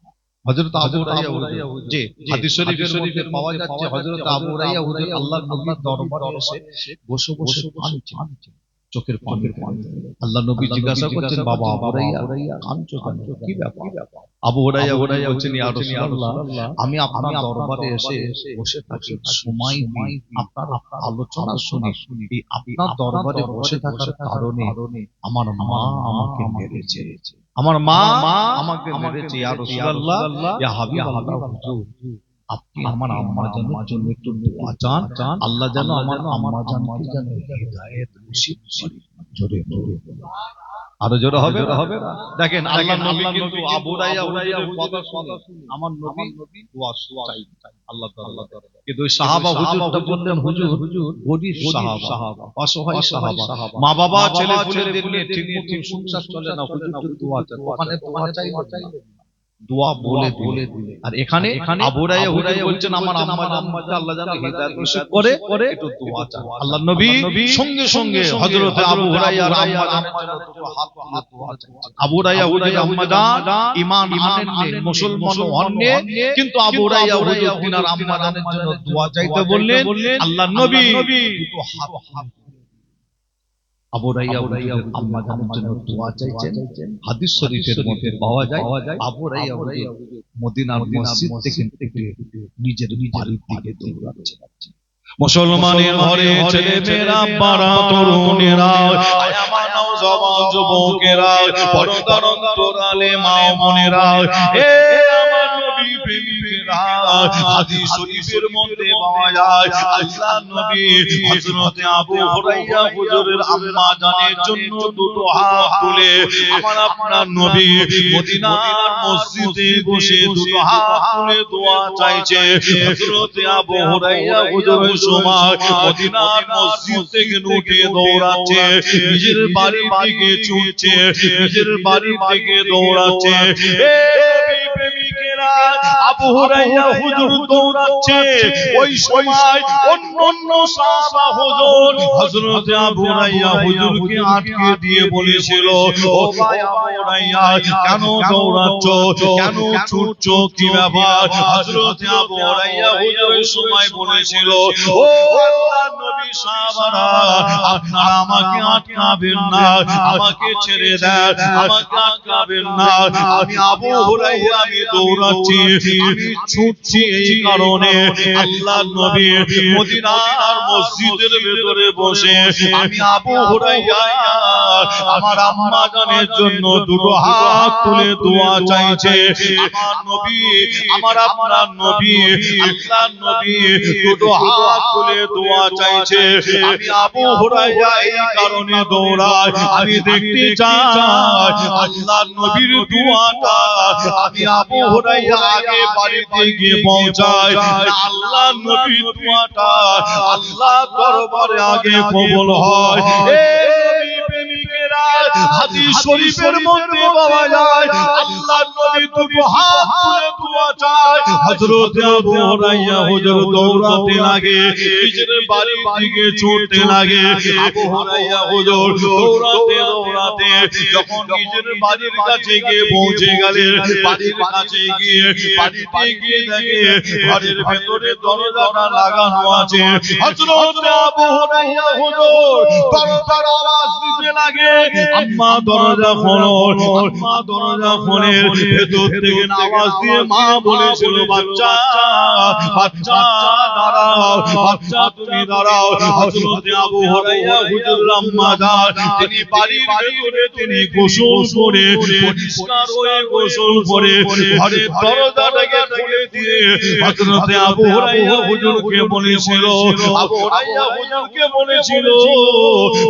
হযরত আবু হুরায়রা, যে হাদিস শরীফের মধ্যে পাওয়া যাচ্ছে হযরত আবু হুরায়রা হুজুর আল্লাহর নবীর দরবারে এসে বসে বসে কাঁদছেন, চোখের পানি। আল্লাহ নবী জিজ্ঞাসা করছেন, বাবা আবু হুরায়রা কাঁদছো কেন, কি ব্যাপার? আবু হুরায়রা বলছেন, ইয়া রাসূলুল্লাহ আমি আপনার দরবারে এসে বসে থাকি, সময় নেই আপনার আলোচনা শুনি, এই আপনার দরবারে বসে থাকার কারণে আমার মা আমাকে মেরেছে, আমার মা আমাকে মেরেছে। ইয়া রাসূলুল্লাহ, ইয়া হাবিবাল্লাহ, হুজুর আপনি আমার আম্মা জানের জন্য একটু দোয়া চান, আল্লাহ যেন আমার আম্মা জানকে যেন হিদায়াত নসিব করে। জোরে জোরে আরো জোরে হবে না? দেখেন আল্লাহর নবী কিন্তু আবু হুরায়রা হুজুরের কথা শুনে আমার নবী দোয়া চাই আল্লাহ তাআলা, কিন্তু ওই সাহাবা হুজুরটা বললেন, হুজুর গরীব সাহাবা, অসহায় সাহাবা, মা বাবা ছেলে ছেলেদের নিয়ে ঠিক মতো সংসার চলে না, হুজুর দোয়া চাই। ওখানে দোয়া চাইলেন, দোয়া বলে দিলেন। আর এখানে আবু হুরায়রা বলছেন, আমার আম্মা জানকে আল্লাহ যেন হিদায়াত নসিব করে, একটু দোয়া চান। আল্লাহর নবী সঙ্গে সঙ্গে হযরত আবু হুরায়রা আম্মা জান দুটো হাত তুলে দোয়া চাইছেন। আবু হুরায়রা আম্মা জান ঈমান আনেননি, মুসলমান হননি, কিন্তু আবু হুরায়রা হুজুর তিনার আম্মা জানের জন্য দোয়া চাইতে বললেন। আল্লাহর নবী দুটো হাত আবু হুরায়রা আম্মা জানের জন্য দোয়া চাইছেন। হাদিস শরীফের মধ্যে পাওয়া যায় আবু হুরায়রা মদিনার মসজিদ থেকে নিজের বাড়ির দিকে দৌড়াচ্ছেন। মুসলমানের ঘরে ছেলে মেয়েরা, বাড়া তরুণেরা, আমার নওজওয়ান যুবকেরা, পর্দার অন্তরালে মা বোনেরা, এ আমার নবী প্রেমিকেরা, হাদিস শরীফের মধ্যে পাওয়া যায় আল্লাহর নবী হযরত আবু হুরায়রা হুজুরের আম্মা জানের জন্য দুটো হাত তুলে আমার আপনার নবী মদিনার মসজিদে বসে দুটো হাত তুলে দোয়া চাইছে হযরত আবু হুরায়রা হুজুরের সময় মদিনার মসজিদ থেকে উঠে দৌড়াচ্ছে নিজের বাড়ির দিকে ছুটছে নিজের বাড়ির দিকে দৌড়াচ্ছে আবু হুরায়রা হুজুর দৌড়াচ্ছে ওই সময় অন্য সাহাবা হুজুর হযরত আবু হুরায়রা হুজুরকে আটকে দিয়ে বলেছিল ও ভাই আবু হুরায়রা কেন দৌড়াচ্ছ কেন ছুটছো কি ব্যাপার হযরত আবু হুরায়রা হুজুরের সময় বলেছিল ও আল্লাহর নবী সাহাবারা আপনারা আমাকে আটকাবেন না আমাকে ছেড়ে দেন আমাকে আটকাবেন না আমি আবু হুরায়রা আমি দৌড়াচ্ছি আমি ছুটছি এই কারণে আল্লাহর নবী মদিনার মসজিদের ভিতরে বসে আমি আবু হুরায়রা আমার আম্মা জানের জন্য দুটো হাত তুলে দোয়া চাইছে আমার নবী আমার আপনার নবী আল্লাহর নবী দুটো হাত তুলে দোয়া চাইছে আমি আবু হুরায়রা এই কারণে দৌড়াই আমি দেখতে চাই আল্লাহর নবীর দোয়াটা আমি আবু হুরায়রা আগে বাড়িতে গিয়ে পৌঁছাই আল্লাহর নবীর দোয়াটা আল্লাহ দরবারে আগে কবুল হয় হাদিস শরীফের মধ্যে পাওয়া যায় আল্লাহর নবী দুটো হাত তুলে দোয়া চায় হযরত আবু হুরায়রা হুজুর দৌড়াতে লাগে নিজের বাড়ির দিকে ছুটতে লাগে আবু হুরায়রা হুজুর দৌড়াতে দৌড়াতে যখন নিজের বাড়ির কাছে গিয়ে পৌঁছে গেলেন বাড়ির কাছে গিয়ে বাড়িতে গিয়ে দেখে ঘরের ভেতরে দরজাটা লাগানো আছে হযরত আবু হুরায়রা হুজুর দরজার আওয়াজ দিতে লাগে আম্মা দরজা খোলো আম্মা দরজা খোলে ভেতর থেকে আওয়াজ দিয়ে মা বলেছিল বাচ্চা বাচ্চা দাঁড়াও বাচ্চা তুমি দাঁড়াও হযরত আবু হুরায়রা হুজুর আম্মা জান তিনি বাড়ির ভিতরে তিনি গোসল করে পরিষ্কার হয়ে গোসল করে ঘরের দরজাটাকে খুলে দিয়ে হযরত আবু হুরায়রা হুজুরকে বলেছিল আবু হুরায়রা হুজুরকে বলেছিল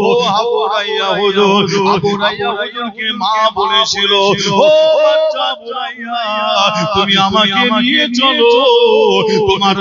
ও আবু হুরায়রা হুজুর আবু হুরায়রা হুজুরকে মা বলেছিল ও বাচ্চা আবু হুরায়রা তুমি আমাকে নিয়ে চলো তোমার